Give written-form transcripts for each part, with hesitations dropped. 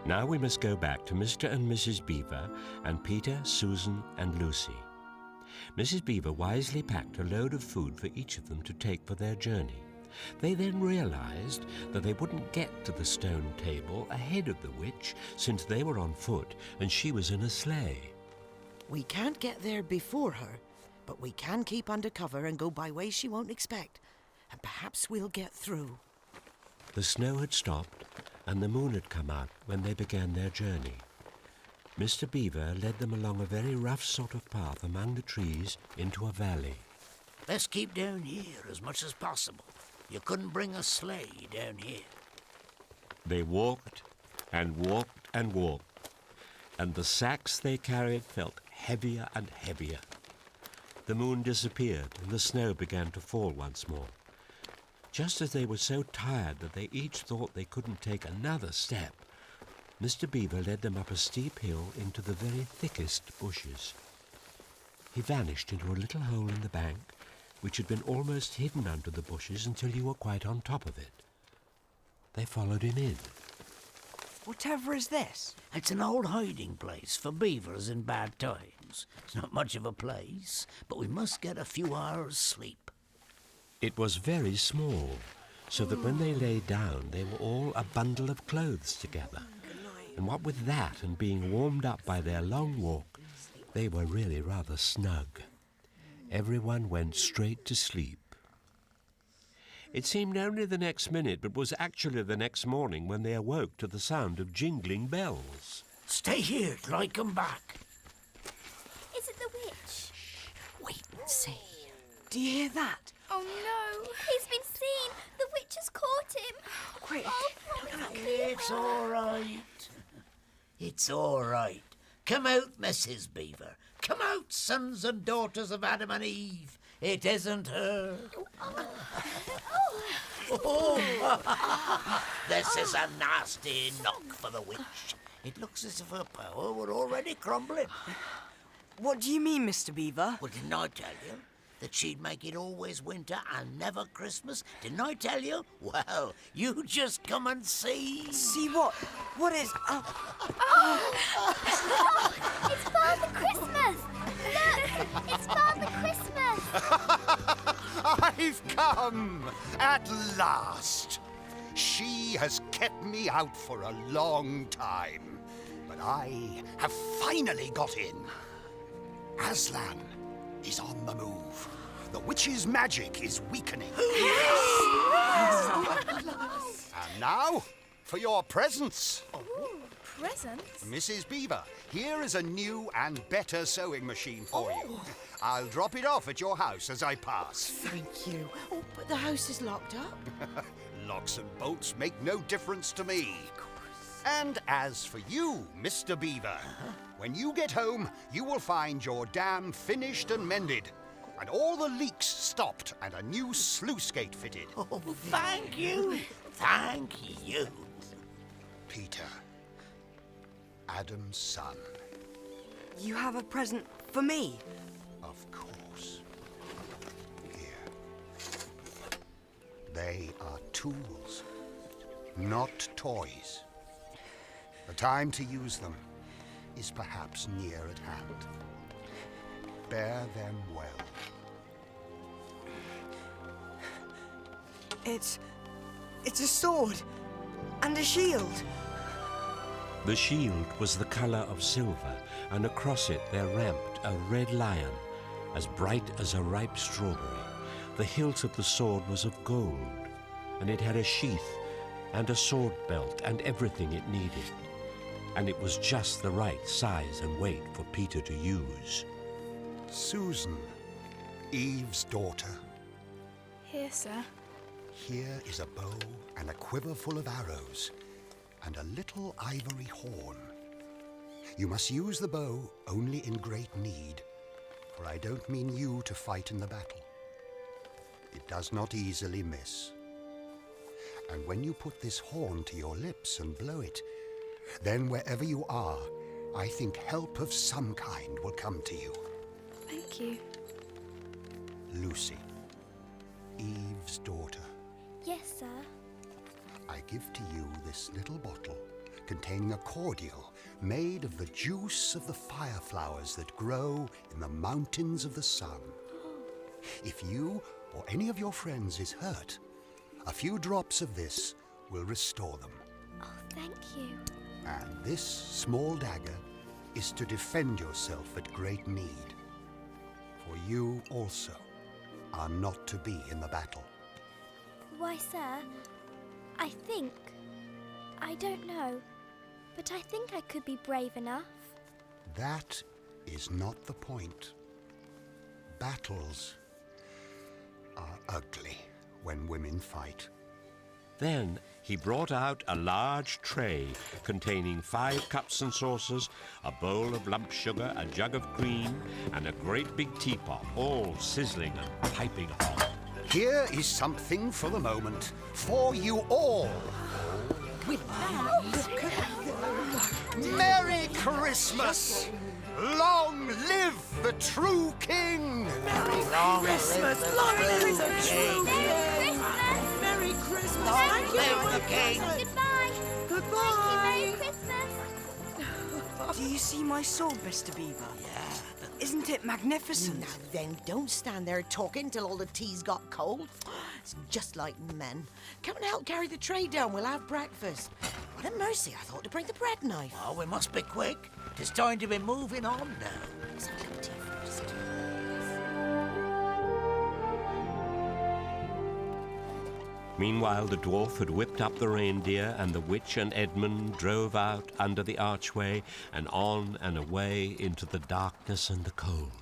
Now we must go back to Mr. and Mrs. Beaver and Peter, Susan and Lucy. Mrs. Beaver wisely packed a load of food for each of them to take for their journey. They then realized that they wouldn't get to the stone table ahead of the witch, since they were on foot and she was in a sleigh. We can't get there before her, but we can keep under cover and go by ways she won't expect, and perhaps we'll get through. The snow had stopped and the moon had come out when they began their journey. Mr. Beaver led them along a very rough sort of path among the trees into a valley. Let's keep down here as much as possible. You couldn't bring a sleigh down here. They walked and walked and walked, and the sacks they carried felt heavier and heavier. The moon disappeared and the snow began to fall once more. Just as they were so tired that they each thought they couldn't take another step, Mr. Beaver led them up a steep hill into the very thickest bushes. He vanished into a little hole in the bank, which had been almost hidden under the bushes until you were quite on top of it. They followed him in. Whatever is this? It's an old hiding place for beavers in bad times. It's not much of a place, but we must get a few hours' sleep. It was very small, so that when they lay down, they were all a bundle of clothes together. And what with that and being warmed up by their long walk, they were really rather snug. Everyone went straight to sleep. It seemed only the next minute, but was actually the next morning when they awoke to the sound of jingling bells. Stay here till I come back. Is it the witch? Wait and see. Do you hear that? Oh no, he's been seen. The witch has caught him. Quick. Oh, promise to keep It's her. all right. It's all right. Come out, Mrs. Beaver. Come out, sons and daughters of Adam and Eve. It isn't her. Oh. This is a nasty knock for the witch. It looks as if her power were already crumbling. What do you mean, Mr. Beaver? Well, didn't I tell you that she'd make it always winter and never Christmas? Didn't I tell you? Well, you just come and see. See what? What is... It's Father Christmas! Look, it's Father Christmas! I've come at last. She has kept me out for a long time, but I have finally got in. Aslan is on the move. The witch's magic is weakening. And now, for your presents. Presents? Mrs. Beaver, here is a new and better sewing machine for you. I'll drop it off at your house as I pass. Thank you. Oh, but the house is locked up. Locks and bolts make no difference to me. And as for you, Mr. Beaver, when you get home, you will find your dam finished and mended, and all the leaks stopped and a new sluice gate fitted. Oh, thank you. Thank you. Peter, Adam's son. You have a present for me? Of course. Here. They are tools, not toys. The time to use them is perhaps near at hand. Bear them well. It's a sword and a shield. The shield was the colour of silver, and across it there ramped a red lion, as bright as a ripe strawberry. The hilt of the sword was of gold, and it had a sheath and a sword belt and everything it needed. And it was just the right size and weight for Peter to use. Susan, Eve's daughter, Here, sir. here is a bow and a quiver full of arrows, and a little ivory horn. You must use the bow only in great need, for I don't mean you to fight in the battle. It does not easily miss. And when you put this horn to your lips and blow it, then wherever you are, I think help of some kind will come to you. Thank you. Lucy, Eve's daughter, Yes, sir. I give to you this little bottle containing a cordial made of the juice of the fire flowers that grow in the mountains of the sun. If you or any of your friends is hurt, a few drops of this will restore them. Oh, thank you. And this small dagger is to defend yourself at great need. For you also are not to be in the battle. Why, sir, I don't know, but I think I could be brave enough. That is not the point. Battles are ugly when women fight. Then he brought out a large tray containing 5 cups and saucers, a bowl of lump sugar, a jug of cream, and a great big teapot, all sizzling and piping hot. Here is something for the moment, for you all. Merry Christmas! Long live the true king! Long Christmas! Long live the true king! Merry Christmas! Long live the king! Goodbye. Goodbye! Merry Christmas. Do you see my sword, Mr. Beaver? Yeah. Isn't it magnificent? Now then, don't stand there talking till all the tea's got cold. It's just like men. Come and help carry the tray down. We'll have breakfast. What a mercy, I thought to bring the bread knife. Oh, we must be quick. It's time to be moving on now. Let's have a cup of tea first. Meanwhile, the dwarf had whipped up the reindeer, and the witch and Edmund drove out under the archway and on and away into the darkness and the cold.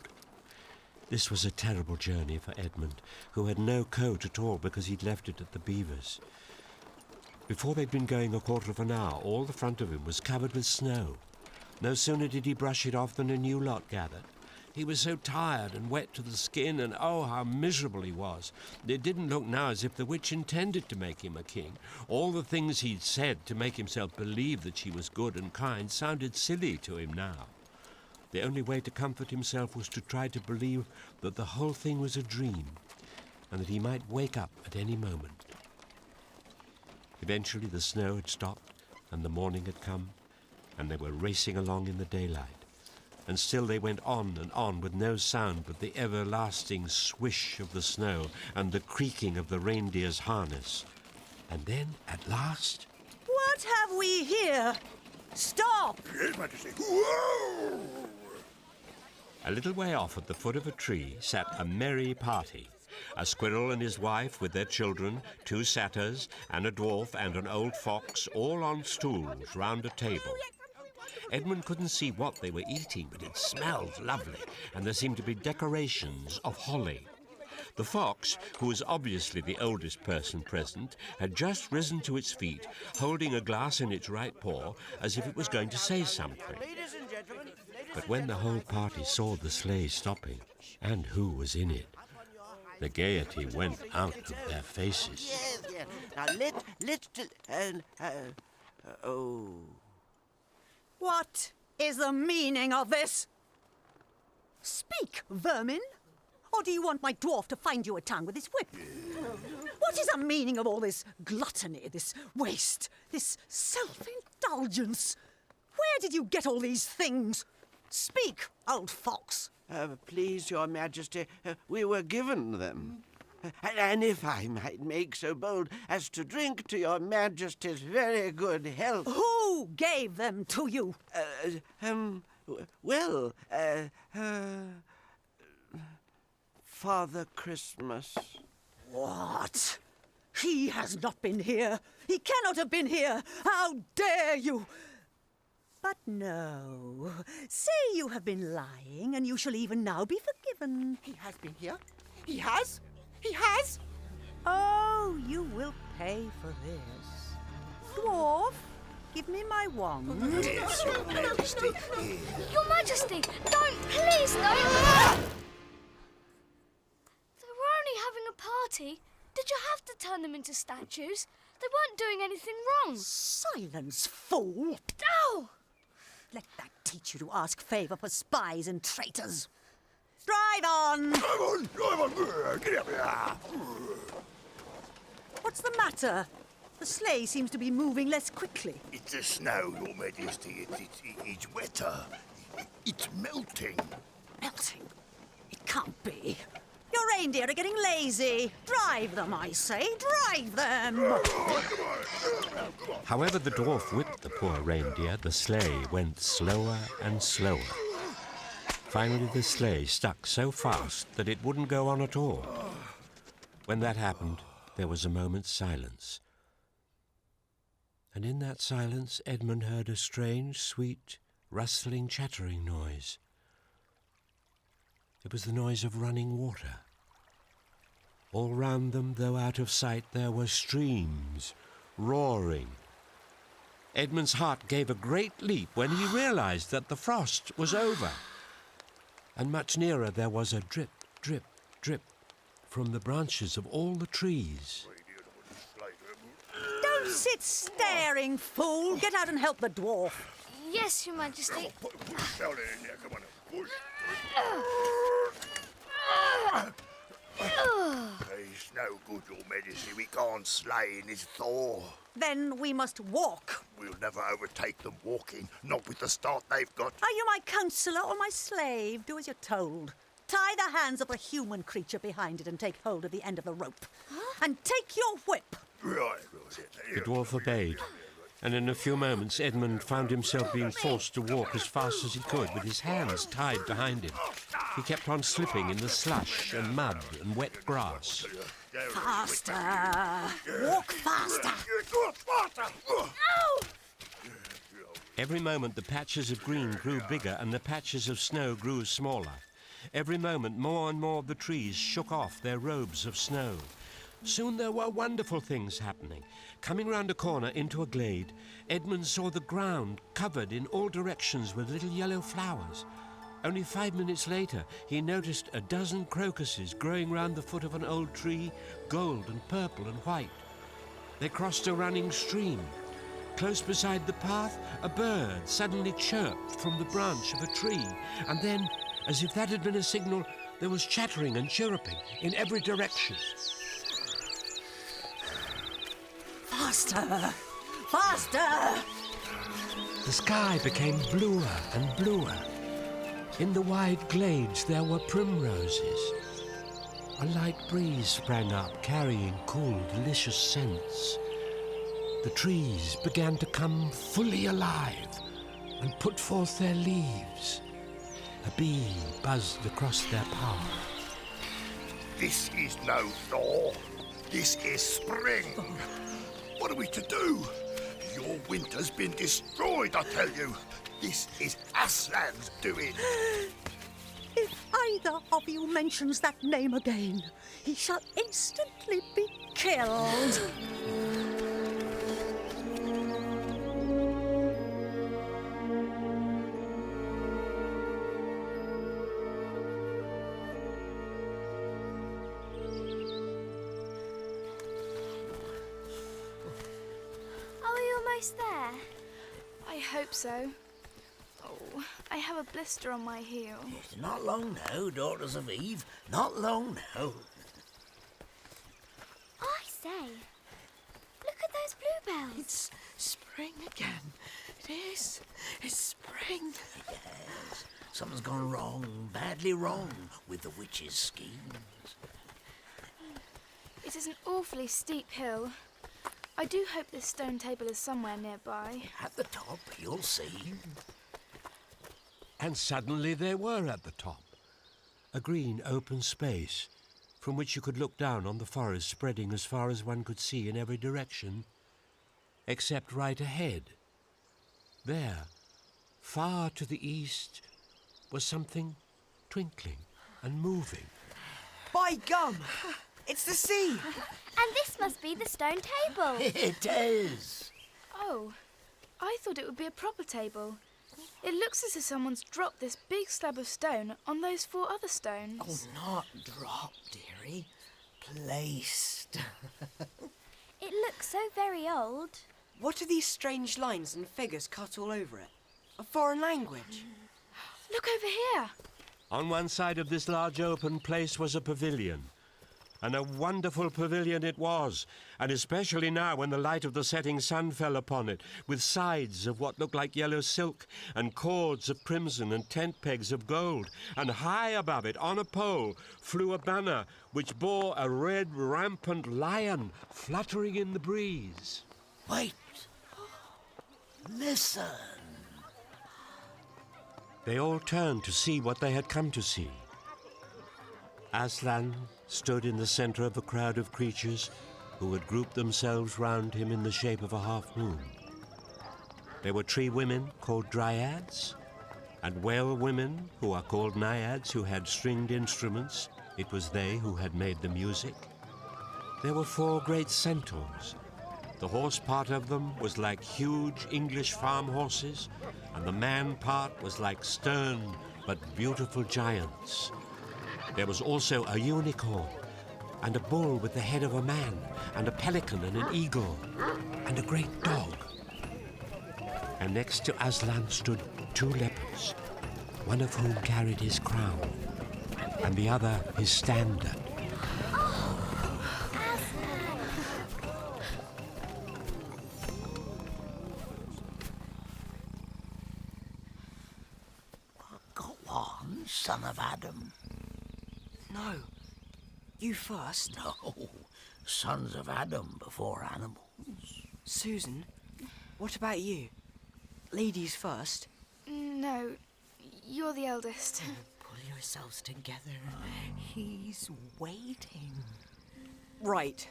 This was a terrible journey for Edmund, who had no coat at all because he'd left it at the Beavers. Before they'd been going a quarter of an hour, all the front of him was covered with snow. No sooner did he brush it off than a new lot gathered. He was so tired and wet to the skin, and oh, how miserable he was. It didn't look now as if the witch intended to make him a king. All the things he'd said to make himself believe that she was good and kind sounded silly to him now. The only way to comfort himself was to try to believe that the whole thing was a dream, and that he might wake up at any moment. Eventually the snow had stopped, and the morning had come, and they were racing along in the daylight. And still they went on with no sound but the everlasting swish of the snow and the creaking of the reindeer's harness. And then, at last... What have we here? Stop! Yes, Majesty. Whoa! A little way off at the foot of a tree sat a merry party. A squirrel and his wife with their children, 2 satyrs, and a dwarf and an old fox, all on stools round a table. Edmund couldn't see what they were eating, but it smelled lovely, and there seemed to be decorations of holly. The fox, who was obviously the oldest person present, had just risen to its feet, holding a glass in its right paw, as if it was going to say something. But when the whole party saw the sleigh stopping, and who was in it, the gaiety went out of their faces. Yes, yes. Now oh. What is the meaning of this? Speak, vermin! Or do you want my dwarf to find you a tongue with his whip? What is the meaning of all this gluttony, this waste, this self-indulgence? Where did you get all these things? Speak, old fox! Please, Your Majesty, we were given them. And if I might make so bold as to drink to Your Majesty's very good health... Who gave them to you? Father Christmas. What? He has not been here. He cannot have been here. How dare you? But no. Say you have been lying, and you shall even now be forgiven. He has been here. He has. He has. Oh, you will pay for this. Dwarf, give me my wand. Yes, Your Majesty. Your Majesty, don't, please, don't! They were only having a party. Did you have to turn them into statues? They weren't doing anything wrong. Silence, fool! Ow! Let that teach you to ask favour for spies and traitors. Drive on! Drive on! Get up here! What's the matter? The sleigh seems to be moving less quickly. It's the snow, Your Majesty. It's wetter. It's melting. Melting? It can't be. Your reindeer are getting lazy. Drive them, I say. Drive them! However the dwarf whipped the poor reindeer, the sleigh went slower and slower. Finally, the sleigh stuck so fast that it wouldn't go on at all. When that happened, there was a moment's silence. And in that silence, Edmund heard a strange, sweet, rustling, chattering noise. It was the noise of running water. All round them, though out of sight, there were streams, roaring. Edmund's heart gave a great leap when he realized that the frost was over. And much nearer there was a drip, drip, drip from the branches of all the trees. Don't sit staring, fool. Get out and help the dwarf. Yes, Your Majesty. It's no good, Your Majesty. We can't sleigh in this thaw. Then we must walk. We'll never overtake them walking, not with the start they've got. Are you my counsellor or my slave? Do as you're told. Tie the hands of the human creature behind it and take hold of the end of the rope. And take your whip. Right. The dwarf obeyed, and in a few moments Edmund found himself being forced to walk as fast as he could with his hands tied behind him. He kept on slipping in the slush and mud and wet grass. Faster. Walk faster. Every moment the patches of green grew bigger and the patches of snow grew smaller. Every moment more and more of the trees shook off their robes of snow. Soon there were wonderful things happening. Coming round a corner into a glade, Edmund saw the ground covered in all directions with little yellow flowers. Only 5 minutes later, he noticed a dozen crocuses growing round the foot of an old tree, gold and purple and white. They crossed a running stream. Close beside the path, a bird suddenly chirped from the branch of a tree, and then, as if that had been a signal, there was chattering and chirruping in every direction. Faster! Faster! The sky became bluer and bluer. In the wide glades there were primroses. A light breeze sprang up, carrying cool, delicious scents. The trees began to come fully alive and put forth their leaves. A bee buzzed across their path. This is no thaw. This is spring. What are we to do? Your winter's been destroyed, I tell you. This is Aslan's doing. If either of you mentions that name again, he shall instantly be killed. Are we almost there? I hope so. Oh, I have a blister on my heel. It's not long now, Daughters of Eve. Not long now. I say, look at those bluebells. It's spring again. It is. It's spring. Yes, something's gone wrong, badly wrong, with the witch's schemes. It is an awfully steep hill. I do hope this stone table is somewhere nearby. At the top, you'll see. And suddenly they were at the top. A green open space from which you could look down on the forest spreading as far as one could see in every direction, except right ahead. There, far to the east, was something twinkling and moving. By gum! It's the sea! And this must be the stone table. It is. Oh, I thought it would be a proper table. It looks as if someone's dropped this big slab of stone on those 4 other stones. Oh, not dropped, dearie. Placed. It looks so very old. What are these strange lines and figures cut all over it? A foreign language? Look over here. On one side of this large open place was a pavilion. And a wonderful pavilion it was, and especially now when the light of the setting sun fell upon it, with sides of what looked like yellow silk, and cords of crimson, and tent pegs of gold, and high above it, on a pole, flew a banner which bore a red rampant lion fluttering in the breeze. Wait. Listen. They all turned to see what they had come to see. Aslan stood in the center of a crowd of creatures who had grouped themselves round him in the shape of a half-moon. There were tree women called dryads, and well women who are called naiads who had stringed instruments. It was they who had made the music. There were 4 great centaurs. The horse part of them was like huge English farm horses, and the man part was like stern but beautiful giants. There was also a unicorn, and a bull with the head of a man, and a pelican and an eagle, and a great dog. And next to Aslan stood 2 leopards, one of whom carried his crown, and the other his standard. Go on, son of Adam. No. You first. No, sons of Adam before animals. Susan, what about you? Ladies first. No, you're the eldest. Pull yourselves together. He's waiting. Right.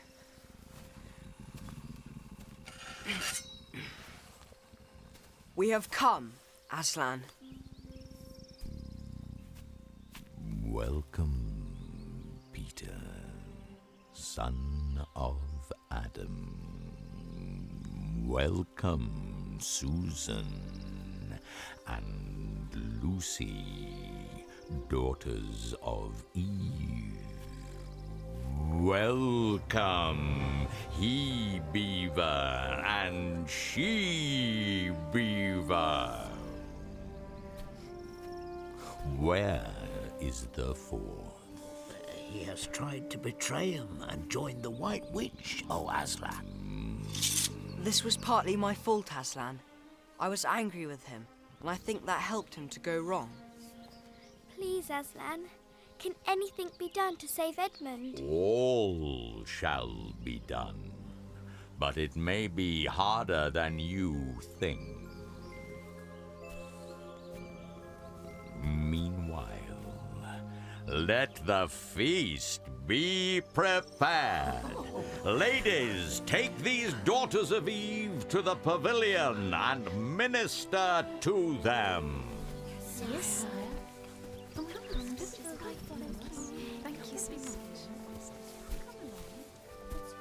We have come, Aslan. Welcome, Peter, son of Adam. Welcome, Susan and Lucy, daughters of Eve. Welcome, he-beaver and she-beaver. Where is the 4th? He has tried to betray him and join the White Witch, O Aslan. This was partly my fault, Aslan. I was angry with him, and I think that helped him to go wrong. Please, Aslan, can anything be done to save Edmund? All shall be done, but it may be harder than you think. Meanwhile, let the feast be prepared. Ladies, take these daughters of Eve to the pavilion and minister to them. Yes. Thank you so much.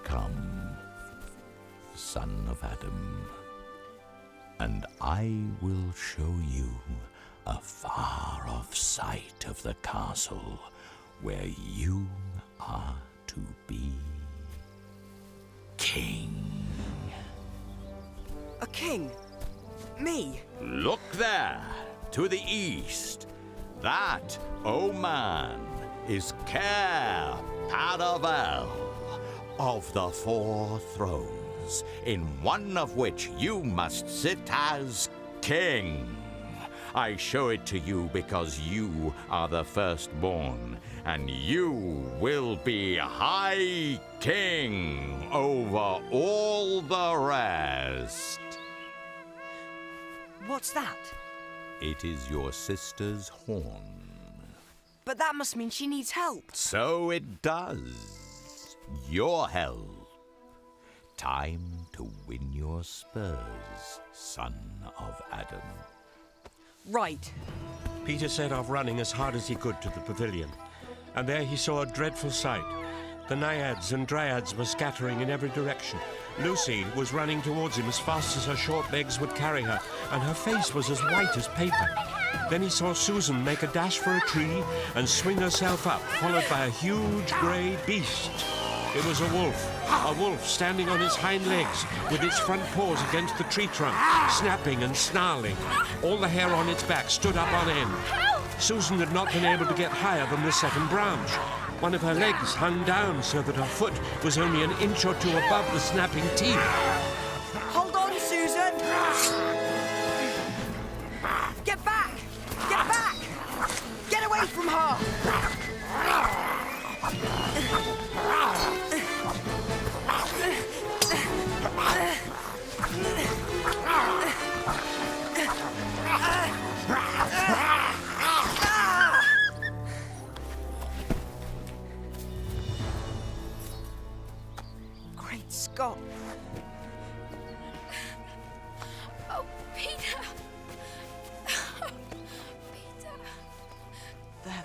Come, son of Adam, and I will show you a far-off sight of the castle where you are to be king. A king? Me? Look there, to the east. That, O man, is Caer Paravel of the 4 thrones, in one of which you must sit as king. I show it to you because you are the firstborn, and you will be High King over all the rest. What's that? It is your sister's horn. But that must mean she needs help. So it does. Your help. Time to win your spurs, son of Adam. Right. Peter set off running as hard as he could to the pavilion, and there he saw a dreadful sight. The naiads and dryads were scattering in every direction. Lucy was running towards him as fast as her short legs would carry her, and her face was as white as paper. Then he saw Susan make a dash for a tree and swing herself up, followed by a huge grey beast. It was a wolf standing on its hind legs, with its front paws against the tree trunk, snapping and snarling. All the hair on its back stood up on end. Susan had not been able to get higher than the second branch. One of her legs hung down so that her foot was only an inch or two above the snapping teeth. Hold on, Susan! Get back! Get back! Get away from her! Great Scott! Oh, Peter! Peter! There.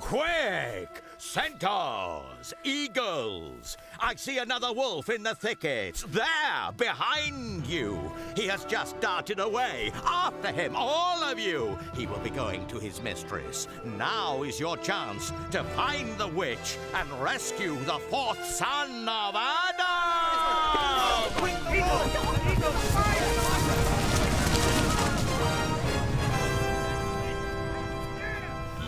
Quick! Centaurs! Eagles! I see another wolf in the thickets. There, behind you. He has just darted away. After him, all of you. He will be going to his mistress. Now is your chance to find the witch and rescue the fourth son of Adam!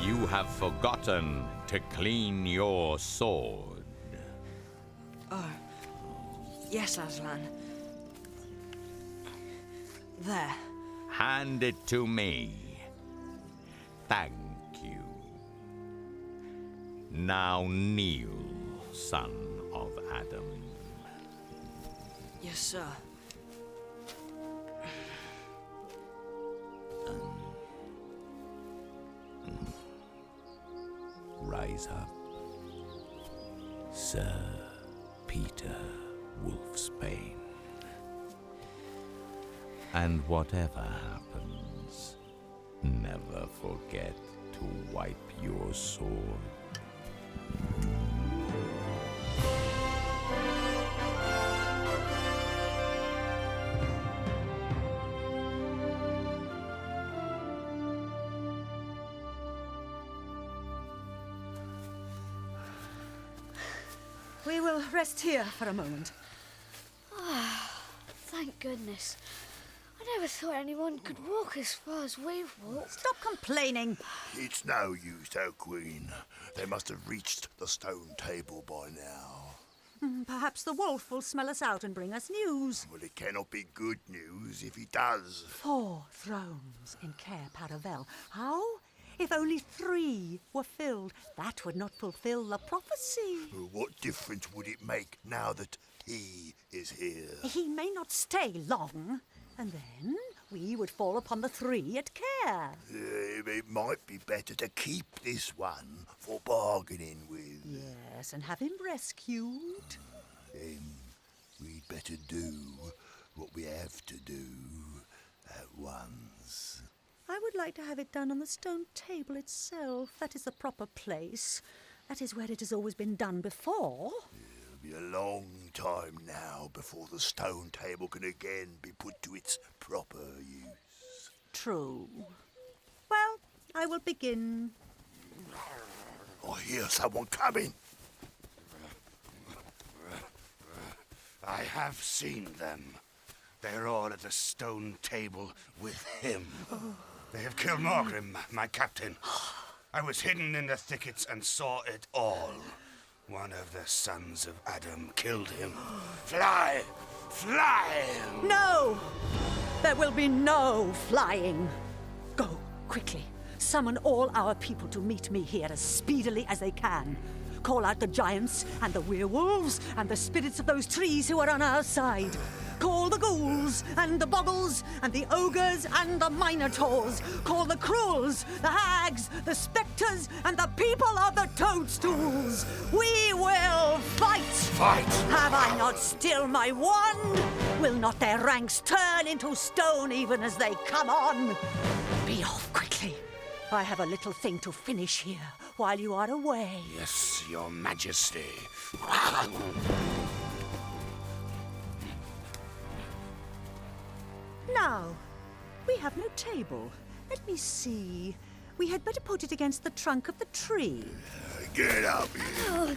You have forgotten to clean your sword. Yes, Aslan. There. Hand it to me. Thank you. Now kneel, son of Adam. Yes, sir. Rise up, Sir Peter Wolfsbane. And whatever happens, never forget to wipe your sword. We will rest here for a moment. Thank goodness. I never thought anyone could walk as far as we've walked. Stop complaining. It's no use, though, Queen. They must have reached the stone table by now. Perhaps the wolf will smell us out and bring us news. Well, it cannot be good news if he does. 4 thrones in Cair Paravel. How? If only 3 were filled, that would not fulfill the prophecy. Well, what difference would it make now that he is here? He may not stay long, and then we would fall upon the 3 at Cair. It might be better to keep this one for bargaining with. Yes, and have him rescued. Then we'd better do what we have to do at once. I would like to have it done on the stone table itself. That is the proper place. That is where it has always been done before. It'll be a long time now before the stone table can again be put to its proper use. True. Well, I will begin. I hear someone coming. I have seen them. They're all at the stone table with him. They have killed Morgrim, my captain. I was hidden in the thickets and saw it all. One of the sons of Adam killed him. Fly! Fly! No! There will be no flying. Go, quickly. Summon all our people to meet me here as speedily as they can. Call out the giants and the werewolves and the spirits of those trees who are on our side. Call the ghouls and the boggles and the ogres and the minotaurs. Call the cruels, the hags, the spectres and the people of the toadstools. We will fight! Fight! Have I not still my wand? Will not their ranks turn into stone even as they come on? Be off quickly. I have a little thing to finish here while you are away. Yes, your majesty. Now, we have no table. Let me see. We had better put it against the trunk of the tree. Get up here.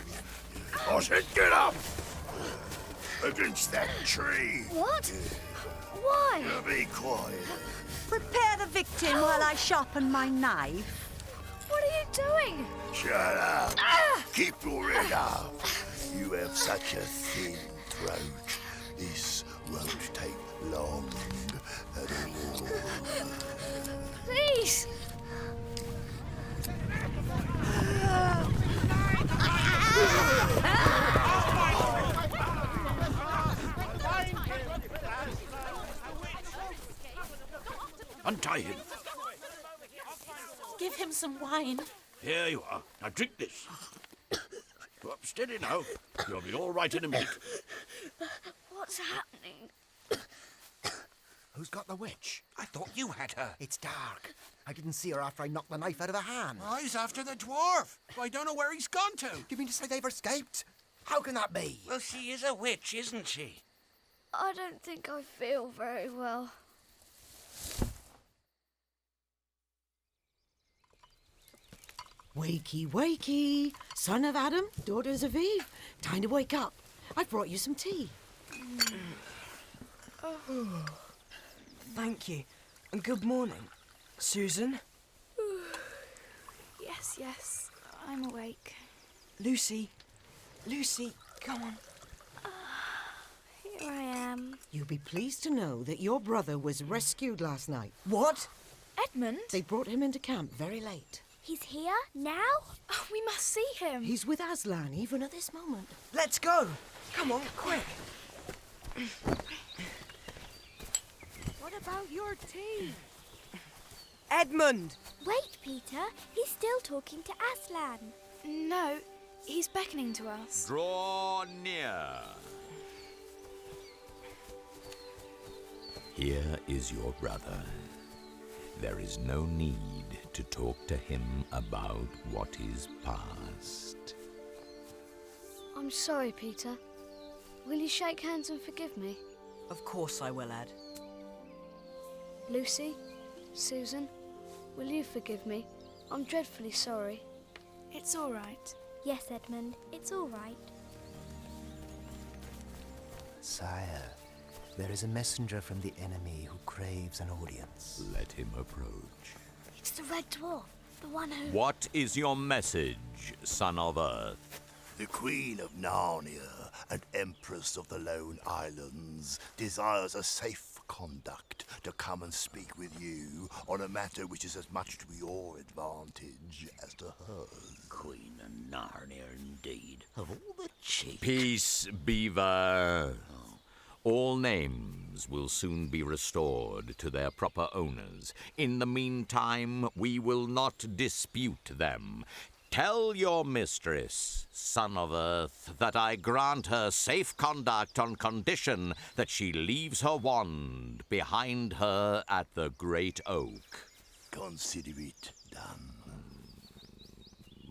I said get up! Against that tree. What? Why? Now be quiet. Prepare the victim while I sharpen my knife. What are you doing? Shut up. Keep your head up. You have such a thin throat. This won't take long at all. Please. Untie him. Give him some wine. Here you are. Now drink this. Up, steady now. You'll be all right in a minute. What's happening? Who's got the witch? I thought you had her. It's dark. I didn't see her after I knocked the knife out of her hand. Oh, he's after the dwarf. I don't know where he's gone to. You mean to say they've escaped? How can that be? Well, she is a witch, isn't she? I don't think I feel very well. Wakey, wakey. Son of Adam, daughters of Eve. Time to wake up. I've brought you some tea. Thank you. And good morning, Susan. Yes, I'm awake. Lucy, come on. Here I am. You'll be pleased to know that your brother was rescued last night. What? Edmund? They brought him into camp very late. He's here now? Oh, we must see him. He's with Aslan even at this moment. Let's go. Come on, quick. What about your tea? Edmund! Wait, Peter. He's still talking to Aslan. No, he's beckoning to us. Draw near. Here is your brother. There is no need to talk to him about what is past. I'm sorry, Peter. Will you shake hands and forgive me? Of course I will, Ed. Lucy, Susan, will you forgive me? I'm dreadfully sorry. It's all right. Yes, Edmund, it's all right. Sire, there is a messenger from the enemy who craves an audience. Let him approach. It's the Red Dwarf, the one who... What is your message, son of Earth? The Queen of Narnia and Empress of the Lone Islands desires a safe conduct to come and speak with you on a matter which is as much to your advantage as to hers. Queen of Narnia, indeed. Of all the cheek. Peace, Beaver. All names will soon be restored to their proper owners. In the meantime, we will not dispute them. Tell your mistress, son of Earth, that I grant her safe conduct on condition that she leaves her wand behind her at the Great Oak. Consider it done.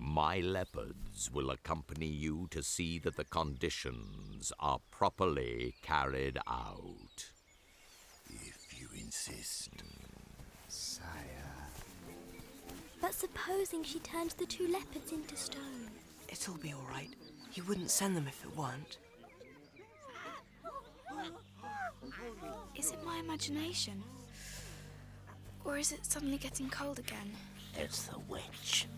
My leopards will accompany you to see that the conditions are properly carried out. If you insist. Sire. But supposing she turns the two leopards into stone? It'll be all right. You wouldn't send them if it weren't. Is it my imagination? Or is it suddenly getting cold again? It's the witch.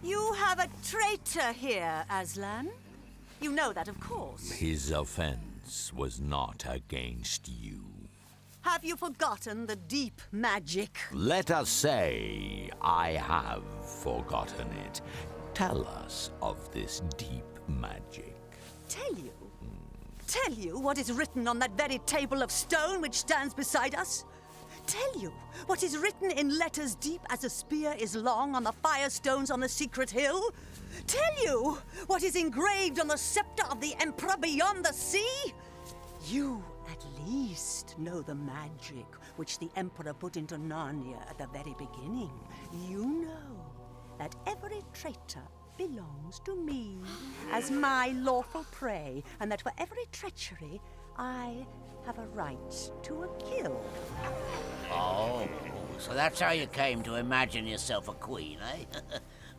You have a traitor here, Aslan. You know that, of course. His offense was not against you. Have you forgotten the deep magic? Let us say I have forgotten it. Tell us of this deep magic. Tell you? Tell you what is written on that very table of stone which stands beside us? Tell you what is written in letters deep as a spear is long on the firestones on the secret hill? Tell you what is engraved on the scepter of the Emperor beyond the sea? You, at least, know the magic which the Emperor put into Narnia at the very beginning. You know that every traitor belongs to me as my lawful prey, and that for every treachery, I have a right to a kill. Oh, so that's how you came to imagine yourself a queen, eh?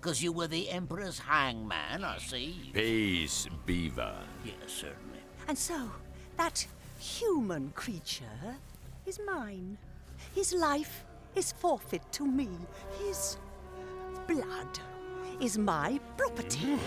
Because you were the Emperor's hangman, I see. Peace, Beaver. Yes, certainly. And so, that human creature is mine. His life is forfeit to me. His blood is my property.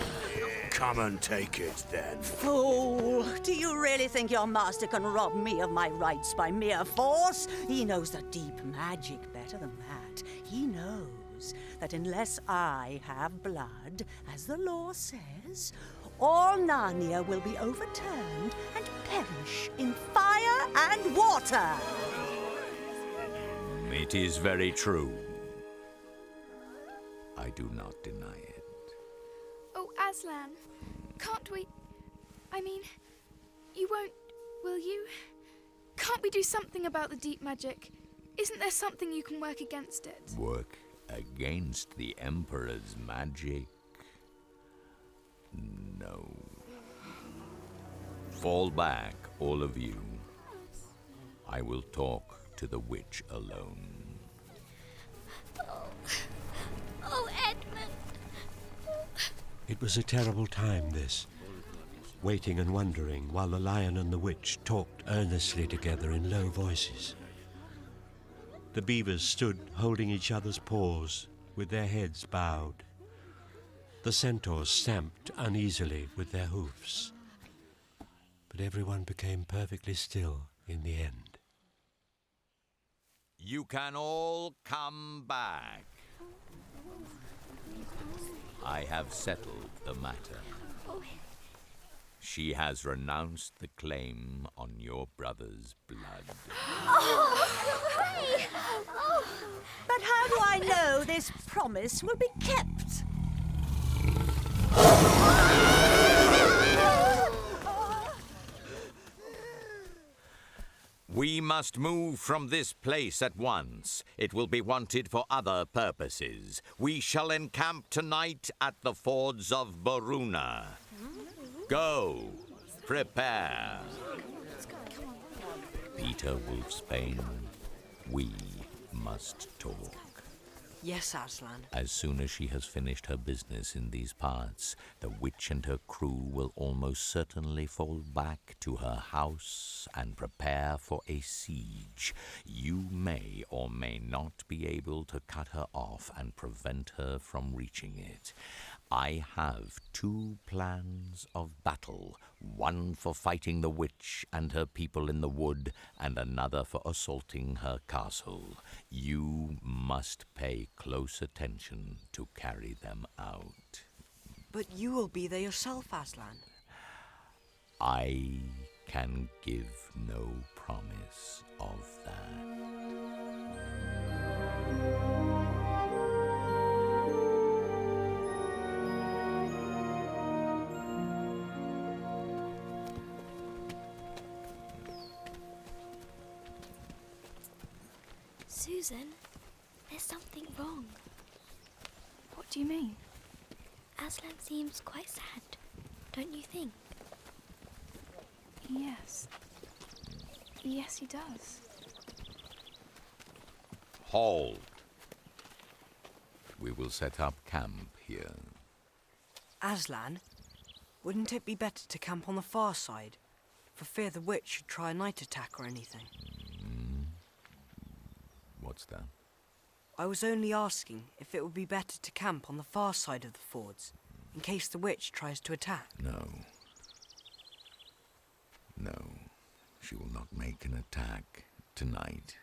Come and take it, then. Fool! Do you really think your master can rob me of my rights by mere force? He knows the deep magic better than that. He knows that unless I have blood, as the law says, all Narnia will be overturned and perish in fire and water. It is very true. I do not deny it. Oh, Aslan, can't we... I mean, you won't, will you? Can't we do something about the deep magic? Isn't there something you can work against it? Work against the Emperor's magic? No. Fall back, all of you. I will talk to the witch alone. Oh, Edmund! It was a terrible time, this, waiting and wondering while the lion and the witch talked earnestly together in low voices. The beavers stood holding each other's paws with their heads bowed. The centaurs stamped uneasily with their hoofs. But everyone became perfectly still in the end. You can all come back. I have settled the matter. She has renounced the claim on your brother's blood. But how do I know this promise will be kept? We must move from this place at once. It will be wanted for other purposes. We shall encamp tonight at the fords of Boruna. Go, prepare. Peter Wolfsbane, we must talk. Yes, Aslan. As soon as she has finished her business in these parts, the witch and her crew will almost certainly fall back to her house and prepare for a siege. You may or may not be able to cut her off and prevent her from reaching it. I have 2 plans of battle, one for fighting the witch and her people in the wood, and another for assaulting her castle. You must pay close attention to carry them out. But you will be there yourself, Aslan. I can give no promise of that. Susan, there's something wrong. What do you mean? Aslan seems quite sad, don't you think? Yes. Yes, he does. Halt! We will set up camp here. Aslan, wouldn't it be better to camp on the far side, for fear the witch should try a night attack or anything? What's that? I was only asking if it would be better to camp on the far side of the fords, in case the witch tries to attack. No. No, she will not make an attack tonight.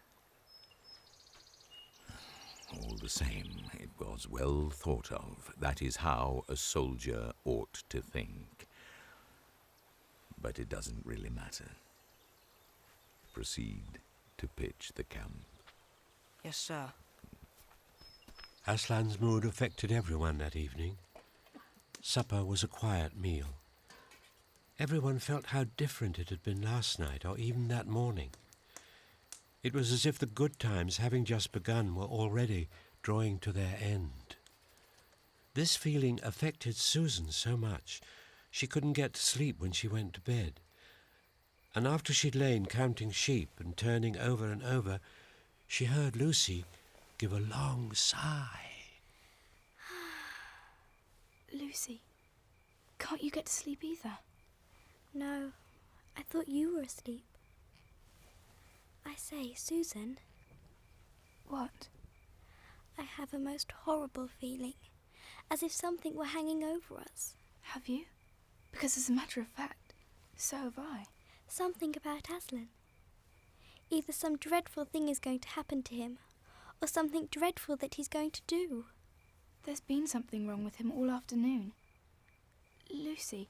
All the same, it was well thought of. That is how a soldier ought to think. But it doesn't really matter. Proceed to pitch the camp. Yes, sir. Aslan's mood affected everyone that evening. Supper was a quiet meal. Everyone felt how different it had been last night, or even that morning. It was as if the good times, having just begun, were already drawing to their end. This feeling affected Susan so much, she couldn't get to sleep when she went to bed. And after she'd lain counting sheep and turning over and over, she heard Lucy give a long sigh. Lucy, can't you get to sleep either? No, I thought you were asleep. I say, Susan, What? I have a most horrible feeling, as if something were hanging over us. Have you? Because as a matter of fact, so have I. Something about Aslan. Either some dreadful thing is going to happen to him, or something dreadful that he's going to do. There's been something wrong with him all afternoon. Lucy,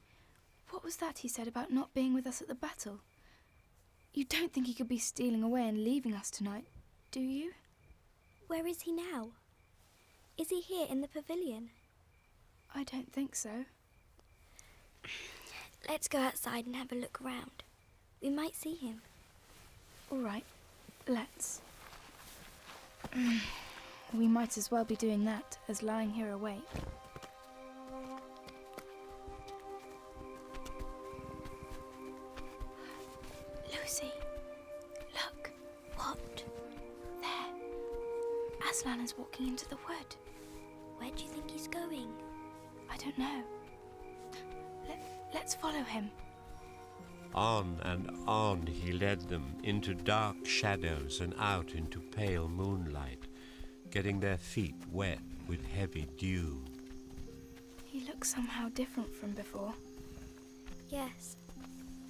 what was that he said about not being with us at the battle? You don't think he could be stealing away and leaving us tonight, do you? Where is he now? Is he here in the pavilion? I don't think so. Let's go outside and have a look around. We might see him. All right, let's. We might as well be doing that as lying here awake. Lucy, look. What? There. Aslan is walking into the wood. Where do you think he's going? I don't know. Let's follow him. On and on he led them into dark shadows and out into pale moonlight, getting their feet wet with heavy dew. He looks somehow different from before. Yes.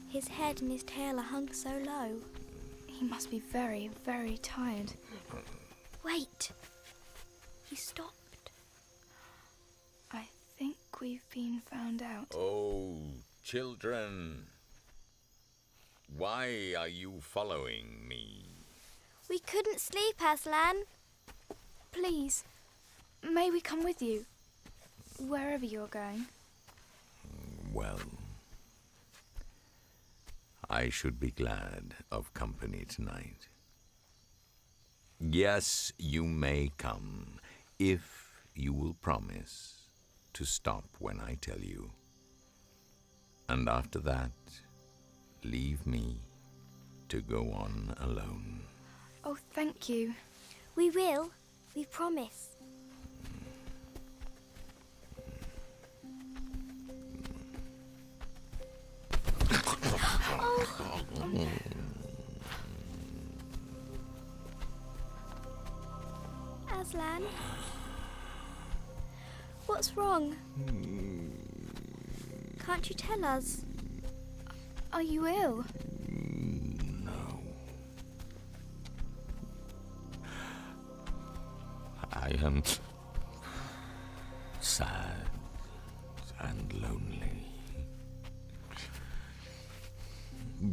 His head and his tail are hung so low. He must be very, very tired. Wait. He stopped. I think we've been found out. Oh, children. Why are you following me? We couldn't sleep, Aslan. Please, may we come with you? Wherever you're going. Well, I should be glad of company tonight. Yes, you may come, if you will promise to stop when I tell you. And after that, leave me to go on alone. Oh, thank you. We will. We promise. Aslan? What's wrong? Can't you tell us? Are you ill? No. I am sad and lonely.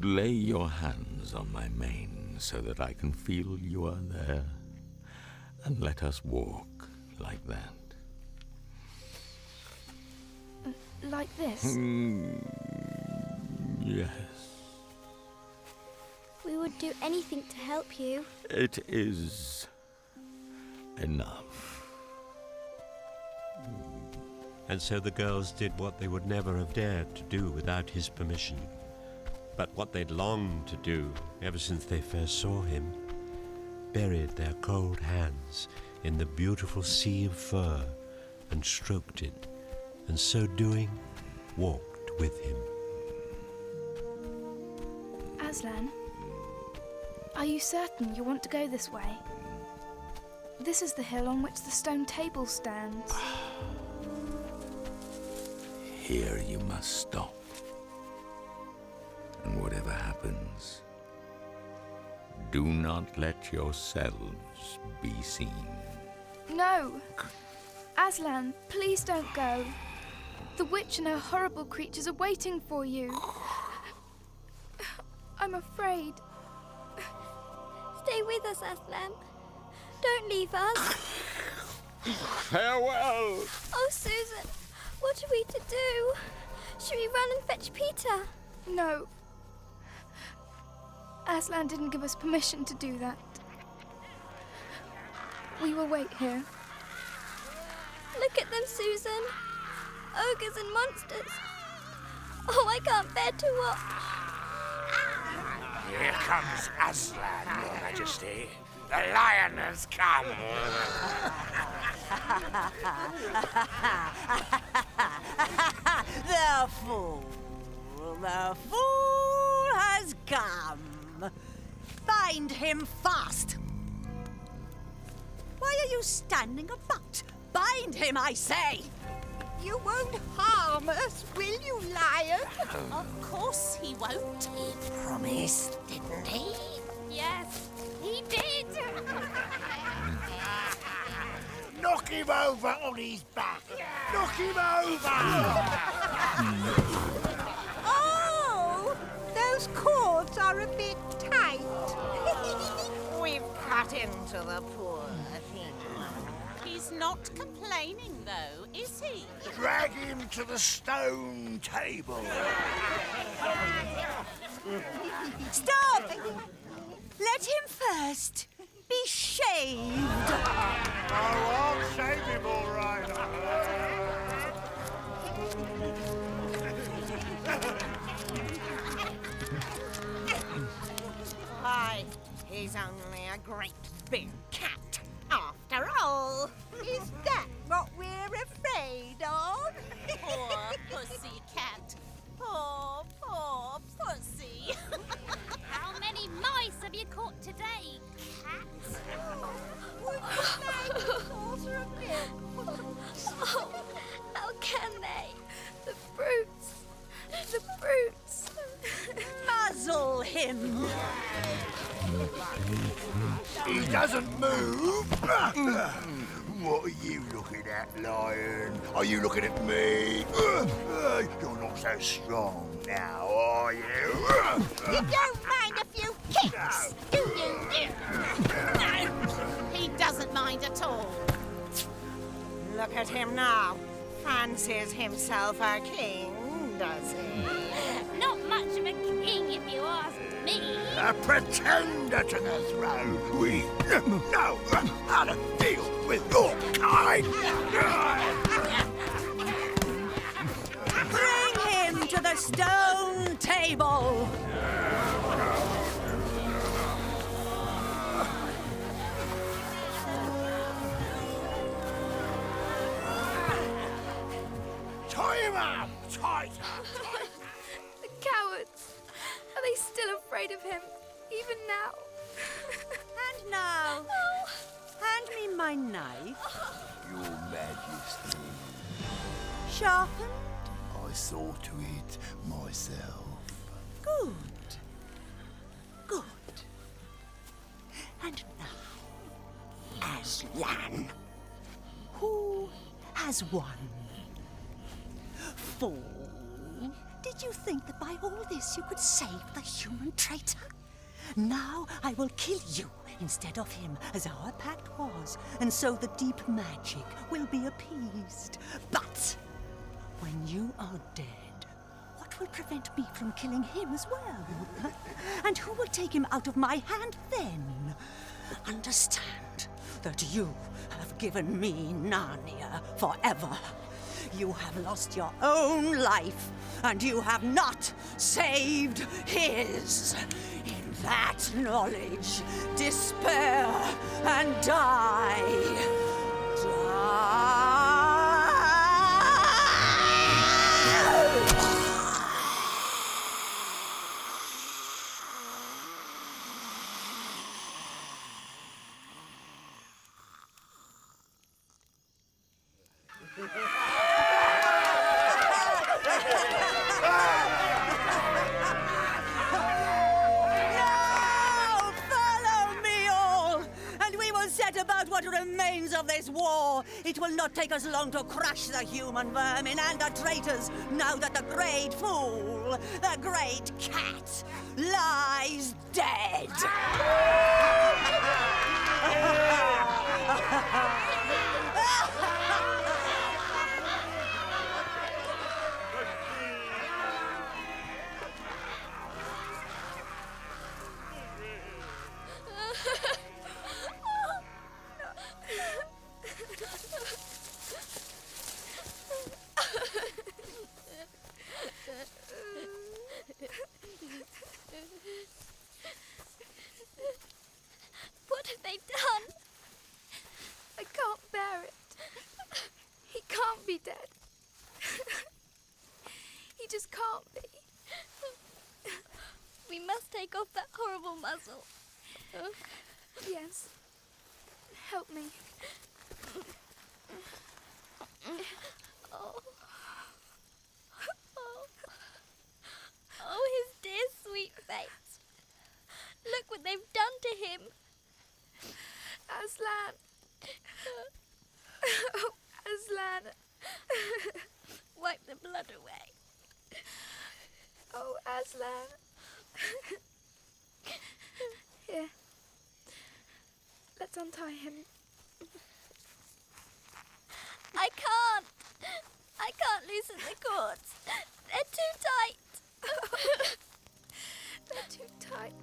Lay your hands on my mane so that I can feel you are there, and let us walk like that. Like this? Yes. We would do anything to help you. It is enough. And so the girls did what they would never have dared to do without his permission, but what they'd longed to do ever since they first saw him: buried their cold hands in the beautiful sea of fur and stroked it, and so doing, walked with him. Aslan, are you certain you want to go this way? This is the hill on which the stone table stands. Here you must stop. And whatever happens, do not let yourselves be seen. No! Aslan, please don't go. The witch and her horrible creatures are waiting for you. I'm afraid. Stay with us, Aslan. Don't leave us. Farewell! Oh, Susan, what are we to do? Should we run and fetch Peter? No. Aslan didn't give us permission to do that. We will wait here. Look at them, Susan. Ogres and monsters. Oh, I can't bear to watch. Here comes Aslan, Your Majesty. The lion has come. The fool has come. Find him fast. Why are you standing about? Bind him, I say! You won't harm us, will you, lion? Of course he won't. He promised, didn't he? Yes, he did. Knock him over on his back. Knock him over. Oh, those cords are a bit tight. We've cut into the poor thing. He's not complaining, though, is he? Drag him to the stone table. Stop! Let him first be shaved. Oh, I'll shave him all right. Why, he's only a great big cat, after all. Is that what we're afraid of? Poor pussy cat. Poor pussy. How many mice have you caught today, cat? Oh, how can they? The brutes! The brutes! Muzzle him! He doesn't move. What are you looking at, lion? Are you looking at me? You're not so strong now, are you? You don't mind a few kicks, do you? No, he doesn't mind at all. Look at him now. Fancies himself a king, does he? Not much of a king, if you ask me. A pretender to the throne. We know how to deal with your kind. Bring him to the stone table! Tie him up tighter. The cowards. Are they still afraid of him, even now? And now, hand me my knife. Your Majesty, Sharpened? I saw to it myself. Good. Good. And now, Aslan, who has won? Fool, did you think that by all this you could save the human traitor? Now I will kill you instead of him, as our pact was, and so the deep magic will be appeased. But when you are dead, what will prevent me from killing him as well? And who will take him out of my hand then? Understand that you have given me Narnia forever. You have lost your own life, and you have not saved his. In that knowledge, despair and die. About what remains of this war. It will not take us long to crush the human vermin and the traitors, now that the great fool, the great cat, lies dead. What have they done? I can't bear it. He can't be dead. He just can't be. We must take off that horrible muzzle. Yes. Help me. Oh. Oh, his dear sweet face. Look what they've done to him. Aslan. Oh, Aslan. Wipe the blood away. Oh, Aslan. Here. Let's untie him. I can't. I can't loosen the cords. They're too tight. They're too tight.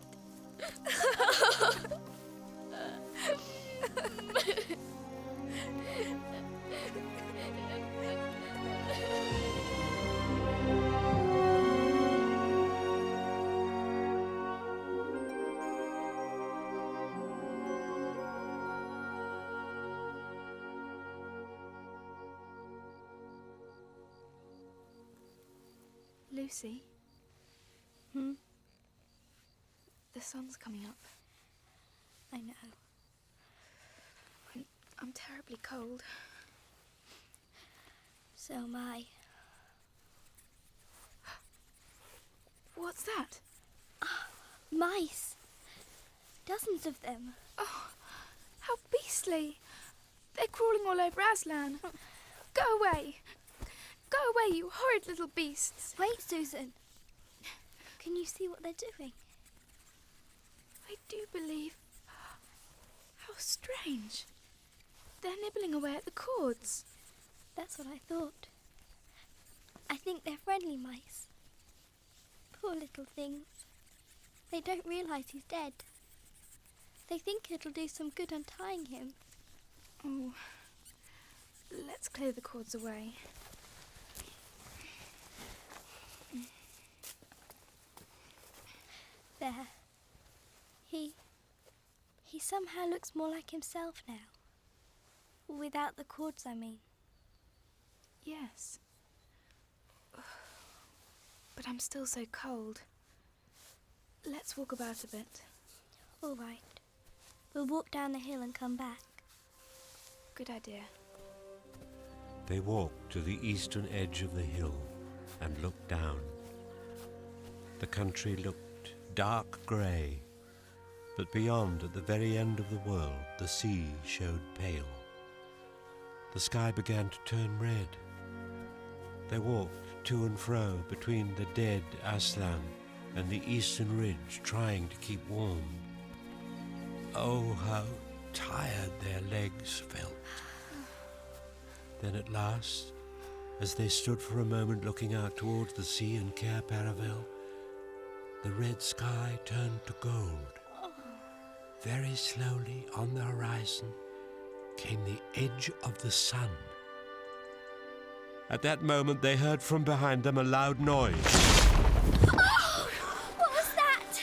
Lucy? Hmm? The sun's coming up. I know. I'm terribly cold. So am I. What's that? Mice. Dozens of them. Oh, how beastly. They're crawling all over Aslan. Go away. Go away, you horrid little beasts. Wait, Susan. Can you see what they're doing? I do believe. How strange. They're nibbling away at the cords. That's what I thought. I think they're friendly mice. Poor little things. They don't realise he's dead. They think it'll do some good untying him. Oh, let's clear the cords away. There. He somehow looks more like himself now. Without the cords, I mean. Yes. But I'm still so cold. Let's walk about a bit. All right. We'll walk down the hill and come back. Good idea. They walked to the eastern edge of the hill and looked down. The country looked dark grey, but beyond, at the very end of the world, the sea showed pale. The sky began to turn red. They walked to and fro between the dead Aslan and the eastern ridge, trying to keep warm. Oh, how tired their legs felt. Then at last, as they stood for a moment looking out towards the sea and Cair Paravel, the red sky turned to gold. Very slowly on the horizon came the edge of the sun. At that moment they heard from behind them a loud noise. Oh! What was that?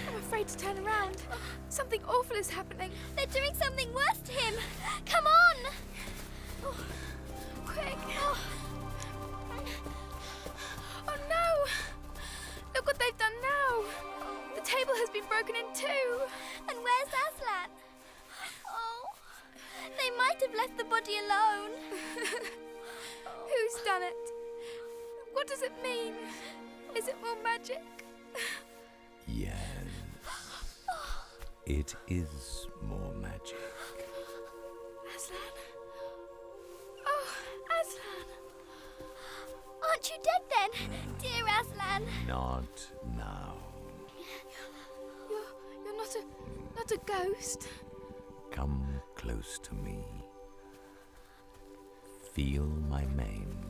I'm afraid to turn around. Something awful is happening. They're doing something worse to him. Come on! Oh, quick! Oh no! Look what they've done now! The table has been broken in two. And where's Aslan? Oh, they might have left the body alone. Who's done it? What does it mean? Is it more magic? Yes. It is more magic. Aslan? Oh, Aslan! Aren't you dead then, dear Aslan? Not now. You're not a ghost. Come close to me. Feel my mane.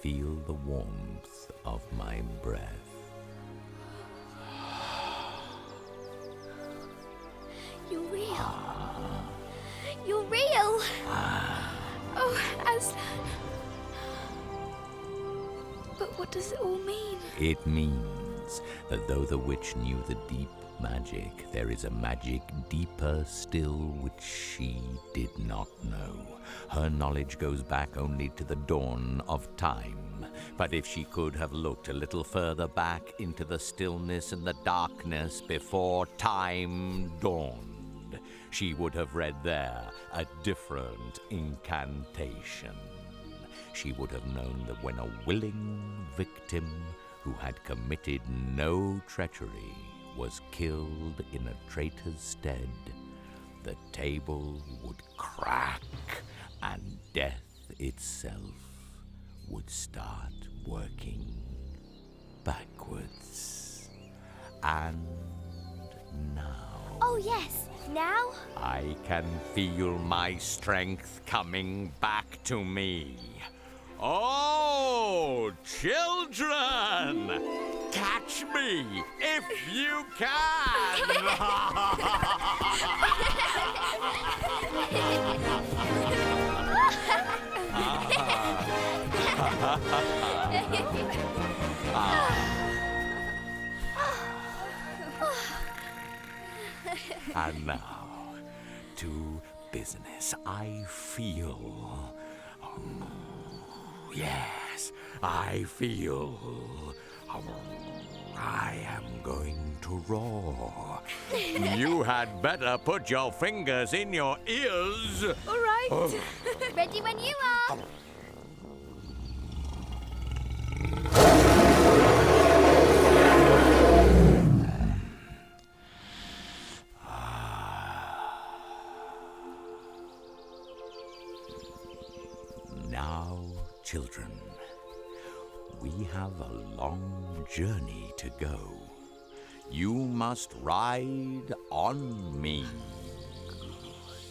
Feel the warmth of my breath. You're real. You're real. Oh, Aslan. But what does it all mean? It means that though the witch knew the deep magic, there is a magic deeper still which she did not know. Her knowledge goes back only to the dawn of time. But if she could have looked a little further back into the stillness and the darkness before time dawned, she would have read there a different incantation. She would have known that when a willing victim who had committed no treachery was killed in a traitor's stead, the table would crack and death itself would start working backwards. And now... Oh, yes. Now? I can feel my strength coming back to me. Oh, children! Catch me if you can! And now, to business. I feel... yes, I feel... I am going to roar. You had better put your fingers in your ears. All right. Ready when you are. Now, children, we have a long journey to go. You must ride on me.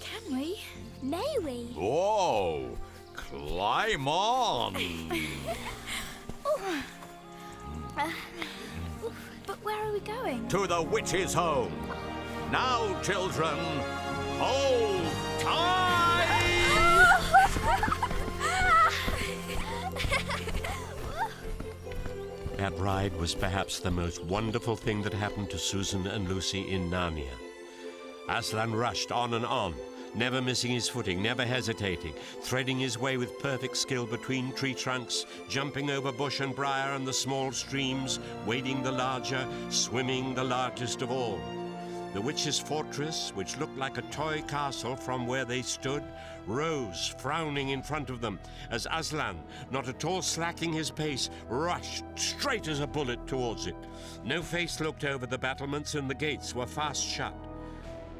Can we? May we? Whoa! Climb on! But where are we going? To the witch's home. Now, children, hold tight! That ride was perhaps the most wonderful thing that happened to Susan and Lucy in Narnia. Aslan rushed on and on, never missing his footing, never hesitating, threading his way with perfect skill between tree trunks, jumping over bush and briar and the small streams, wading the larger, swimming the largest of all. The witch's fortress, which looked like a toy castle from where they stood, rose, frowning in front of them, as Aslan, not at all slacking his pace, rushed straight as a bullet towards it. No face looked over the battlements, and the gates were fast shut.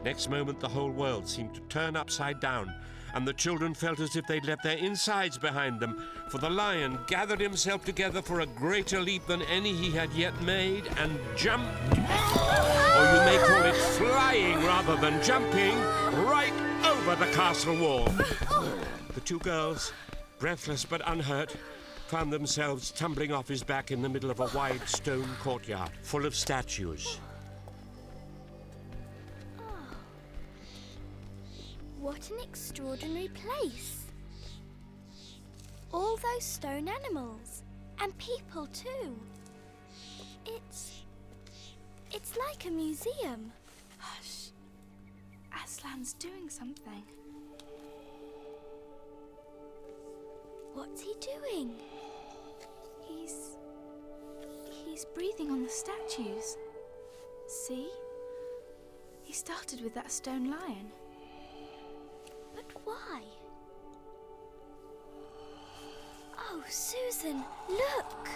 Next moment, the whole world seemed to turn upside down, and the children felt as if they'd left their insides behind them, for the lion gathered himself together for a greater leap than any he had yet made, and jumped, or you may call it flying rather than jumping, right over the castle wall. The two girls, breathless but unhurt, found themselves tumbling off his back in the middle of a wide stone courtyard full of statues. What an extraordinary place. All those stone animals. And people too. It's like a museum. Hush. Aslan's doing something. What's he doing? He's breathing on the statues. See? He started with that stone lion. But why? Oh, Susan, look!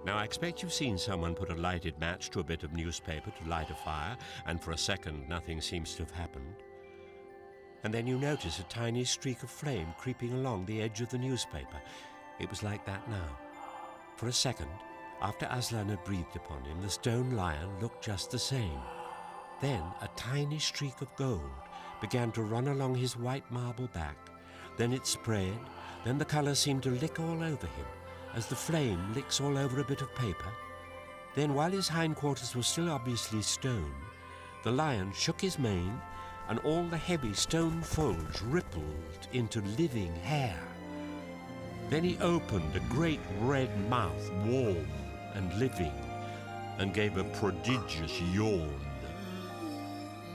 Now, I expect you've seen someone put a lighted match to a bit of newspaper to light a fire, and for a second nothing seems to have happened. And then you notice a tiny streak of flame creeping along the edge of the newspaper. It was like that now. For a second, after Aslan had breathed upon him, the stone lion looked just the same. Then a tiny streak of gold began to run along his white marble back. Then it spread. Then the colour seemed to lick all over him, as the flame licks all over a bit of paper. Then, while his hindquarters were still obviously stone, the lion shook his mane, and all the heavy stone folds rippled into living hair. Then he opened a great red mouth, warm and living, and gave a prodigious yawn.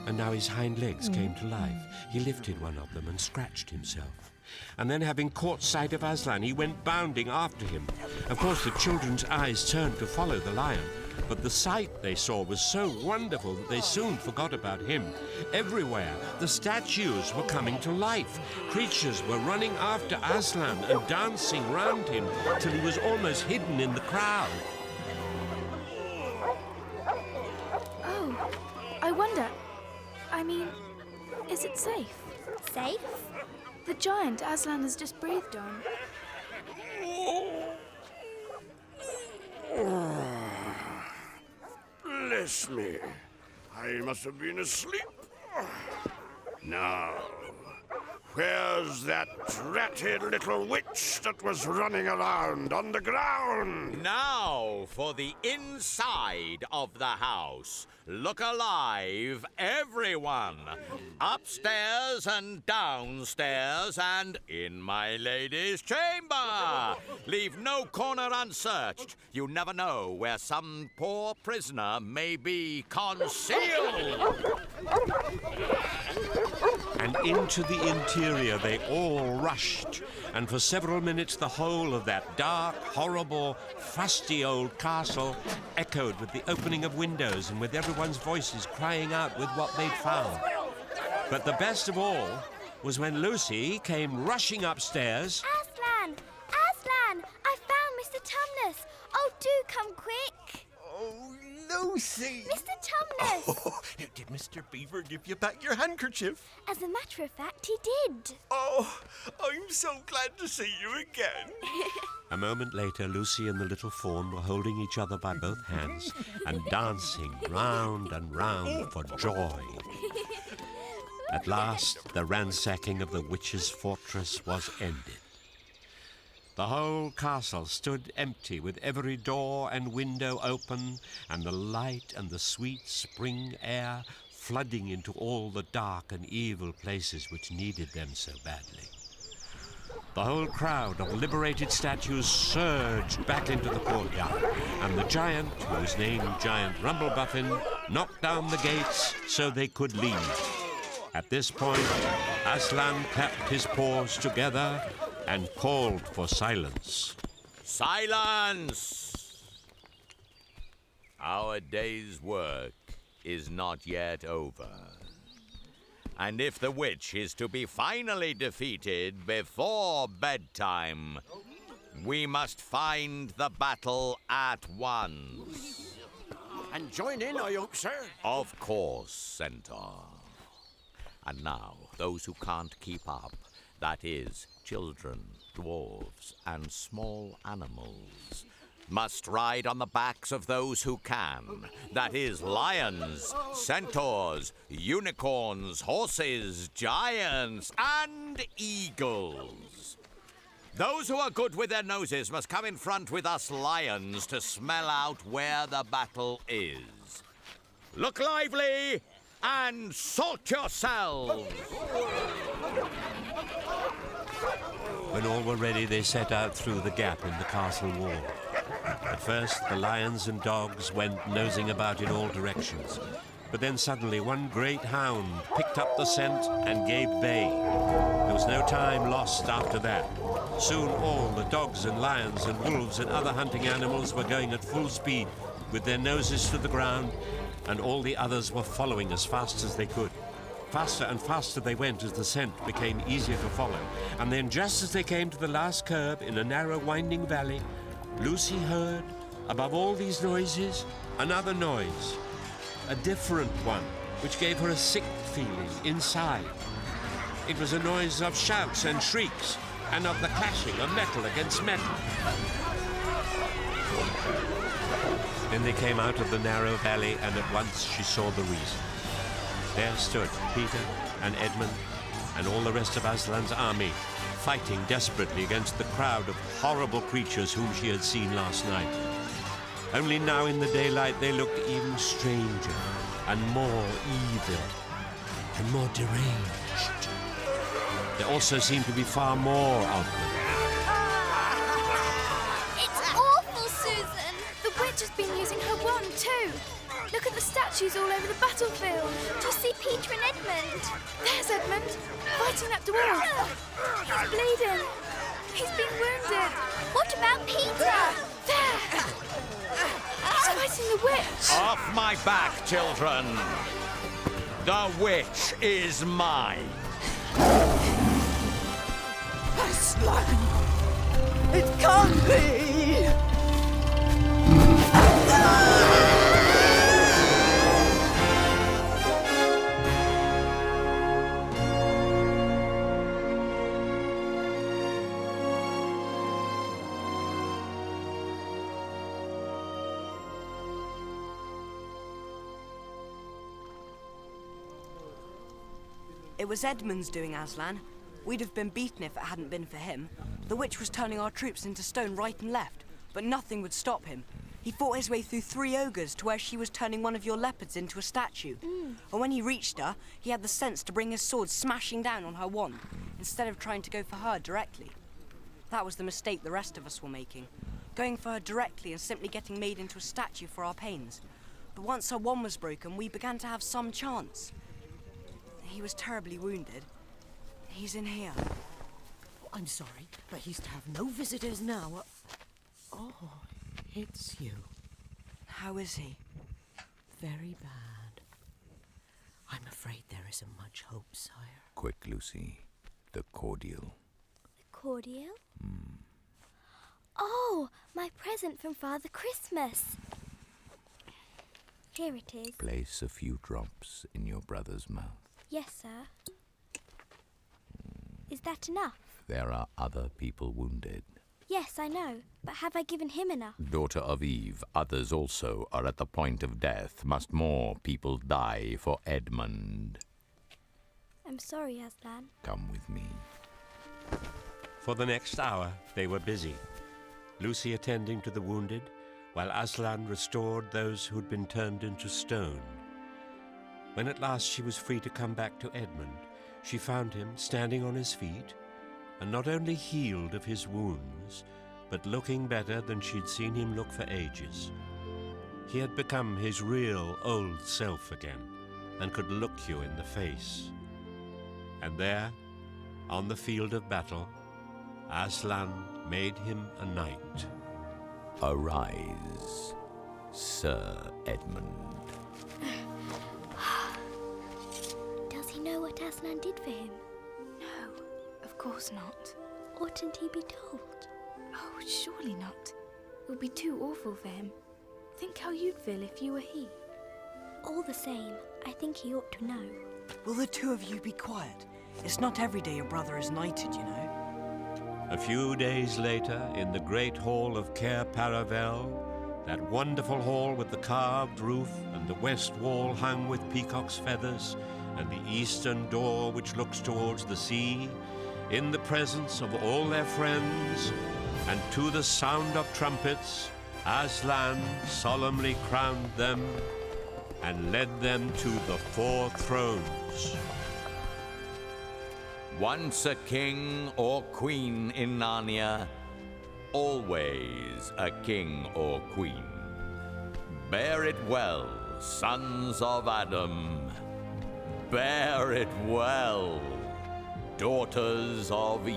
And now his hind legs came to life. He lifted one of them and scratched himself. And then, having caught sight of Aslan, he went bounding after him. Of course, the children's eyes turned to follow the lion, But the sight they saw was so wonderful that they soon forgot about him. Everywhere, the statues were coming to life. Creatures were running after Aslan and dancing round him till he was almost hidden in the crowd. Oh, I wonder. I mean, is it safe? Safe? The giant Aslan has just breathed on. Bless me. I must have been asleep. Now, where's that dratted little witch that was running around on the ground? Now for the inside of the house. Look alive, everyone. Upstairs and downstairs and in my lady's chamber. Leave no corner unsearched. You never know where some poor prisoner may be concealed. And into the interior they all rushed, and for several minutes the whole of that dark, horrible, fusty old castle echoed with the opening of windows and with everyone's voices crying out with what they'd found. But the best of all was when Lucy came rushing upstairs. Aslan! Aslan! I found Mr. Tumnus! Oh, do come quick! Oh, Lucy! Mr. Tumnus! Oh, did Mr. Beaver give you back your handkerchief? As a matter of fact, he did. Oh, I'm so glad to see you again. A moment later, Lucy and the little fawn were holding each other by both hands and dancing round and round for joy. At last, the ransacking of the witch's fortress was ended. The whole castle stood empty, with every door and window open, and the light and the sweet spring air flooding into all the dark and evil places which needed them so badly. The whole crowd of liberated statues surged back into the courtyard, and the giant, who was named Giant Rumblebuffin, knocked down the gates so they could leave. At this point, Aslan clapped his paws together and called for silence. Silence! Our day's work is not yet over. And if the witch is to be finally defeated before bedtime, we must find the battle at once. And join in, I hope, sir. Of course, Centaur. And now, those who can't keep up, that is, children, dwarves, and small animals, must ride on the backs of those who can. That is, lions, centaurs, unicorns, horses, giants, and eagles. Those who are good with their noses must come in front with us lions to smell out where the battle is. Look lively and sort yourselves! When all were ready, they set out through the gap in the castle wall. At first, the lions and dogs went nosing about in all directions. But then suddenly one great hound picked up the scent and gave bay. There was no time lost after that. Soon all the dogs and lions and wolves and other hunting animals were going at full speed, with their noses to the ground, and all the others were following as fast as they could. Faster and faster they went as the scent became easier to follow. And then, just as they came to the last curve in a narrow, winding valley, Lucy heard, above all these noises, another noise. A different one, which gave her a sick feeling inside. It was a noise of shouts and shrieks, and of the clashing of metal against metal. Then they came out of the narrow valley, and at once she saw the reason. There stood Peter and Edmund and all the rest of Aslan's army, fighting desperately against the crowd of horrible creatures whom she had seen last night. Only now in the daylight they looked even stranger and more evil and more deranged. There also seemed to be far more of them. It's awful, Susan! The witch has been using her wand too. Look at the statues all over the battlefield. Do you see Peter and Edmund? There's Edmund, fighting that dwarf. He's bleeding. He's been wounded. What about Peter? There! He's fighting the the witch! Off my back, children! The witch is mine! Aslan! It can't be! It was Edmund's doing, Aslan. We'd have been beaten if it hadn't been for him. The witch was turning our troops into stone right and left, but nothing would stop him. He fought his way through 3 ogres to where she was turning one of your leopards into a statue. And when he reached her, he had the sense to bring his sword smashing down on her wand, instead of trying to go for her directly. That was the mistake the rest of us were making, going for her directly and simply getting made into a statue for our pains. But once her wand was broken, we began to have some chance. He was terribly wounded. He's in here. I'm sorry, but he's to have no visitors now. Oh, it's you. How is he? Very bad. I'm afraid there isn't much hope, sire. Quick, Lucy. The cordial. The cordial? Oh, my present from Father Christmas. Here it is. Place a few drops in your brother's mouth. Yes, sir. Is that enough? There are other people wounded. Yes, I know. But have I given him enough? Daughter of Eve, others also are at the point of death. Must more people die for Edmund? I'm sorry, Aslan. Come with me. For the next hour, they were busy. Lucy attending to the wounded, while Aslan restored those who'd been turned into stone. When at last she was free to come back to Edmund, she found him standing on his feet, and not only healed of his wounds, but looking better than she'd seen him look for ages. He had become his real old self again, and could look you in the face. And there, on the field of battle, Aslan made him a knight. Arise, Sir Edmund. Does he know what Aslan did for him? No, of course not. Oughtn't he be told? Oh, surely not. It would be too awful for him. Think how you'd feel if you were he. All the same, I think he ought to know. Will the two of you be quiet? It's not every day your brother is knighted, you know. A few days later, in the great hall of Cair Paravel, that wonderful hall with the carved roof and the west wall hung with peacock's feathers, and the eastern door which looks towards the sea, in the presence of all their friends, and to the sound of trumpets, Aslan solemnly crowned them and led them to the 4 thrones. Once a king or queen in Narnia, always a king or queen. Bear it well, sons of Adam. Bear it well, daughters of Eve.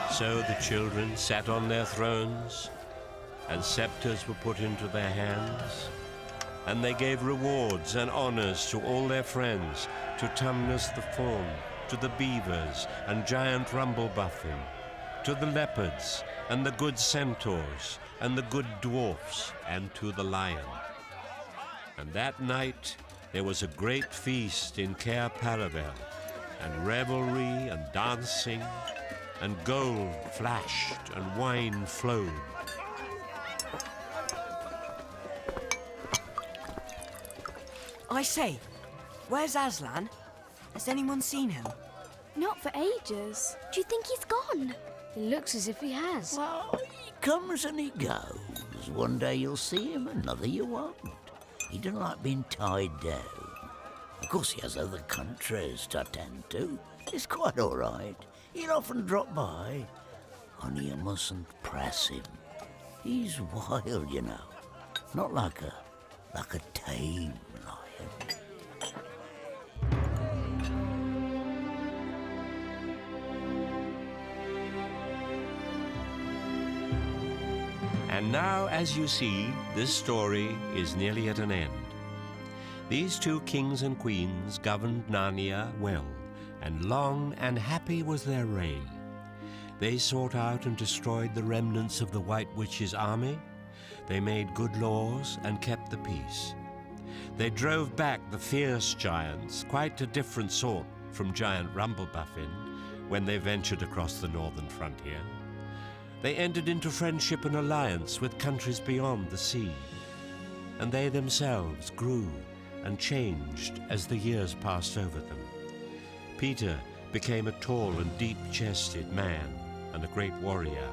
So the children sat on their thrones, and scepters were put into their hands, and they gave rewards and honors to all their friends, to Tumnus the fawn, to the beavers and giant Rumblebuffin, to the leopards and the good centaurs and the good dwarfs, and to the lion. And that night there was a great feast in Cair Paravel, and revelry and dancing, and gold flashed and wine flowed. I say, where's Aslan? Has anyone seen him? Not for ages. Do you think he's gone? It looks as if he has. Well, he comes and he goes. One day you'll see him, another you won't. He doesn't like being tied down. Of course, he has other countries to attend to. It's quite all right. He'll often drop by. Only you mustn't press him. He's wild, you know. Not like a tame lion. And now, as you see, this story is nearly at an end. These two kings and queens governed Narnia well, and long and happy was their reign. They sought out and destroyed the remnants of the White Witch's army. They made good laws and kept the peace. They drove back the fierce giants, quite a different sort from giant Rumblebuffin, when they ventured across the northern frontier. They entered into friendship and alliance with countries beyond the sea, and they themselves grew and changed as the years passed over them. Peter became a tall and deep-chested man and a great warrior,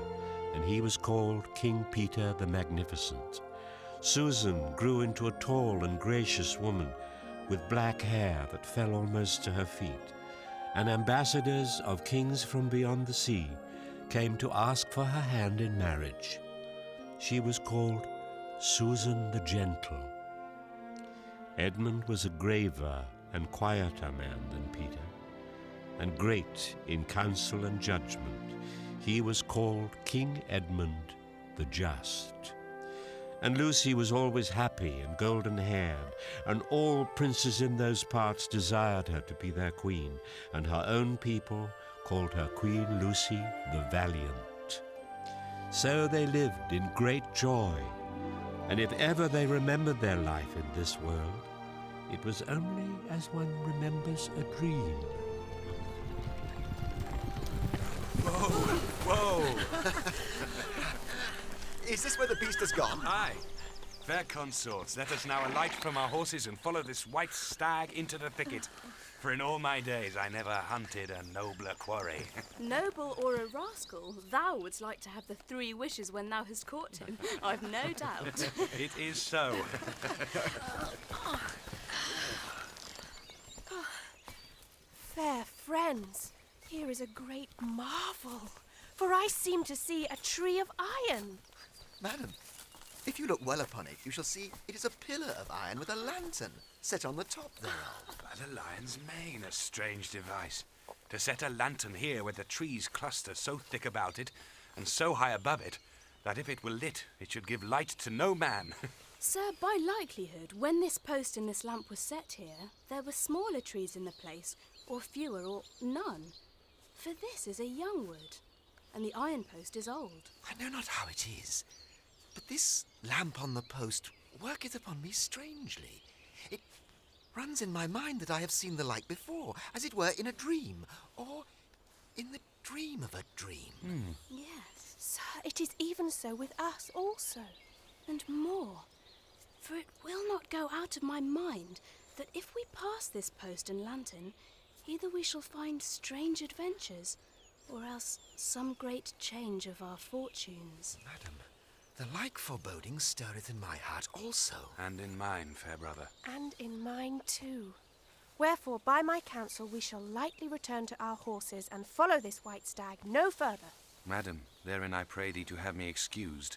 and he was called King Peter the Magnificent. Susan grew into a tall and gracious woman with black hair that fell almost to her feet, and ambassadors of kings from beyond the sea came to ask for her hand in marriage. She was called Susan the Gentle. Edmund was a graver and quieter man than Peter, and great in counsel and judgment. He was called King Edmund the Just. And Lucy was always happy and golden-haired, and all princes in those parts desired her to be their queen, and her own people called her Queen Lucy the Valiant. So they lived in great joy, and if ever they remembered their life in this world, it was only as one remembers a dream. Whoa! Is this where the beast has gone? Aye. Fair consorts, let us now alight from our horses and follow this white stag into the thicket. For in all my days I never hunted a nobler quarry. Noble or a rascal, thou wouldst like to have the 3 wishes when thou hast caught him. I've no doubt. It is so. Fair friends, here is a great marvel, for I seem to see a tree of iron. Madam, if you look well upon it, you shall see it is a pillar of iron with a lantern set on the top thereof. By the lion's mane, a strange device. To set a lantern here where the trees cluster so thick about it, and so high above it, that if it were lit, it should give light to no man. Sir, by likelihood, when this post and this lamp was set here, there were smaller trees in the place, or fewer, or none. For this is a young wood, and the iron post is old. I know not how it is, but this lamp on the post worketh upon me strangely. It runs in my mind that I have seen the like before, as it were in a dream, or in the dream of a dream. Yes, sir, it is even so with us also. And more, for it will not go out of my mind that if we pass this post and lantern, either we shall find strange adventures, or else some great change of our fortunes. Madam, the like foreboding stirreth in my heart also. And in mine, fair brother. And in mine too. Wherefore, by my counsel, we shall lightly return to our horses and follow this white stag no further. Madam, therein I pray thee to have me excused.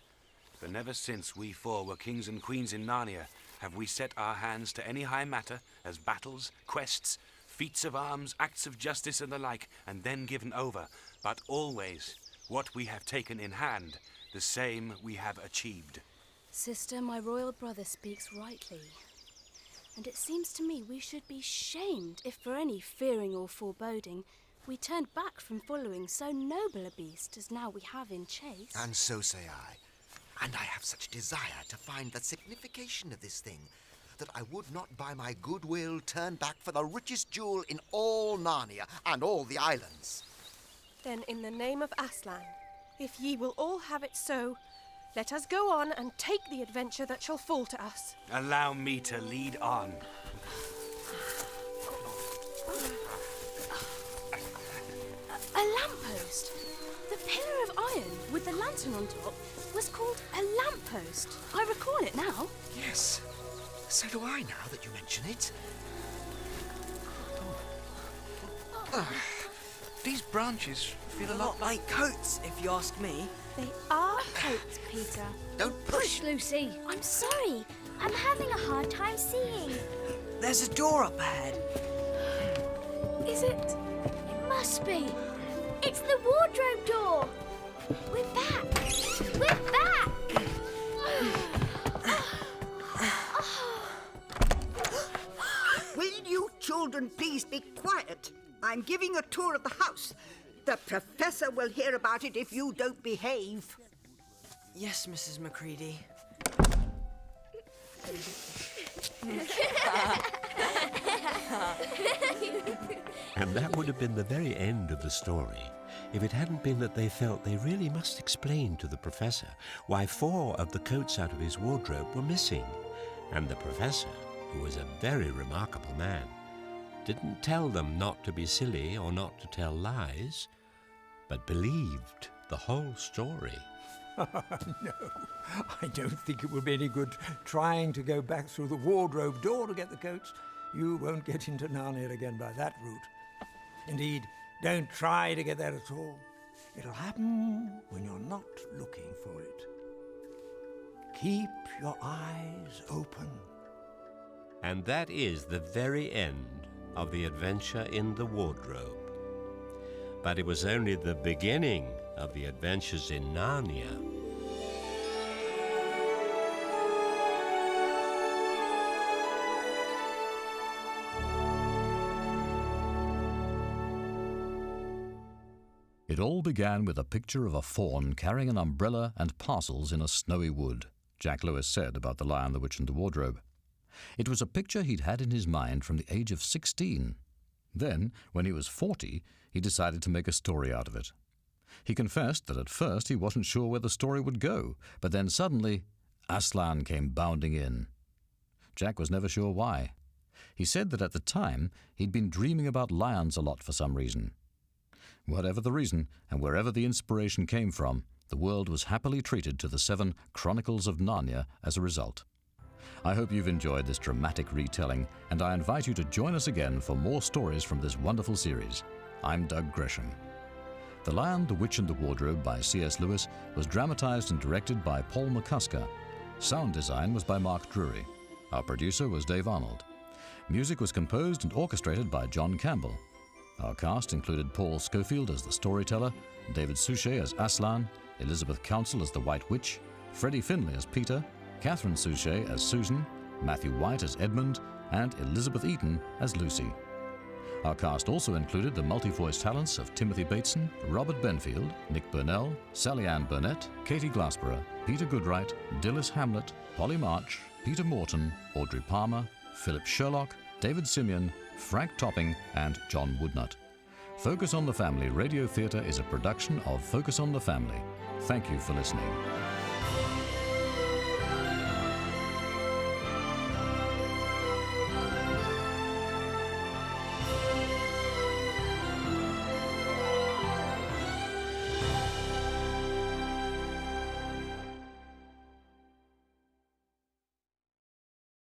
For never since we 4 were kings and queens in Narnia have we set our hands to any high matter, as battles, quests, feats of arms, acts of justice and the like, and then given over. But always, what we have taken in hand, the same we have achieved. Sister, my royal brother speaks rightly. And it seems to me we should be shamed if for any fearing or foreboding we turned back from following so noble a beast as now we have in chase. And so say I. And I have such desire to find the signification of this thing, that I would not by my goodwill turn back for the richest jewel in all Narnia and all the islands. Then in the name of Aslan, if ye will all have it so, let us go on and take the adventure that shall fall to us. Allow me to lead on. A lamppost! The pillar of iron with the lantern on top was called a lamppost. I recall it now. Yes, so do I now that you mention it. These branches feel a lot like coats, if you ask me. They are coats, Peter. Don't push, Lucy. I'm sorry. I'm having a hard time seeing. There's a door up ahead. Is it? It must be. It's the wardrobe door. We're back. We're back. children please be quiet? I'm giving a tour of the house. The Professor will hear about it if you don't behave. Yes, Mrs. Macready. And that would have been the very end of the story if it hadn't been that they felt they really must explain to the Professor why 4 of the coats out of his wardrobe were missing. And the Professor, who was a very remarkable man, didn't tell them not to be silly or not to tell lies, but believed the whole story. No, I don't think it will be any good trying to go back through the wardrobe door to get the coats. You won't get into Narnia again by that route. Indeed, don't try to get there at all. It'll happen when you're not looking for it. Keep your eyes open. And that is the very end of the adventure in the wardrobe. But it was only the beginning of the adventures in Narnia. It all began with a picture of a fawn carrying an umbrella and parcels in a snowy wood, Jack Lewis said about The Lion, the Witch and the Wardrobe. It was a picture he'd had in his mind from the age of 16. Then, when he was 40, he decided to make a story out of it. He confessed that at first he wasn't sure where the story would go, but then suddenly, Aslan came bounding in. Jack was never sure why. He said that at the time he'd been dreaming about lions a lot for some reason. Whatever the reason, and wherever the inspiration came from, the world was happily treated to the 7 Chronicles of Narnia as a result. I hope you've enjoyed this dramatic retelling, and I invite you to join us again for more stories from this wonderful series. I'm Doug Gresham. The Lion, the Witch and the Wardrobe by C.S. Lewis was dramatized and directed by Paul McCusker. Sound design was by Mark Drury. Our producer was Dave Arnold. Music was composed and orchestrated by John Campbell. Our cast included Paul Schofield as the storyteller, David Suchet as Aslan, Elizabeth Council as the White Witch, Freddie Finlay as Peter, Catherine Suchet as Susan, Matthew White as Edmund, and Elizabeth Eaton as Lucy. Our cast also included the multi-voice talents of Timothy Bateson, Robert Benfield, Nick Burnell, Sally Ann Burnett, Katie Glassborough, Peter Goodright, Dilys Hamlet, Polly March, Peter Morton, Audrey Palmer, Philip Sherlock, David Simeon, Frank Topping, and John Woodnut. Focus on the Family Radio Theatre is a production of Focus on the Family. Thank you for listening.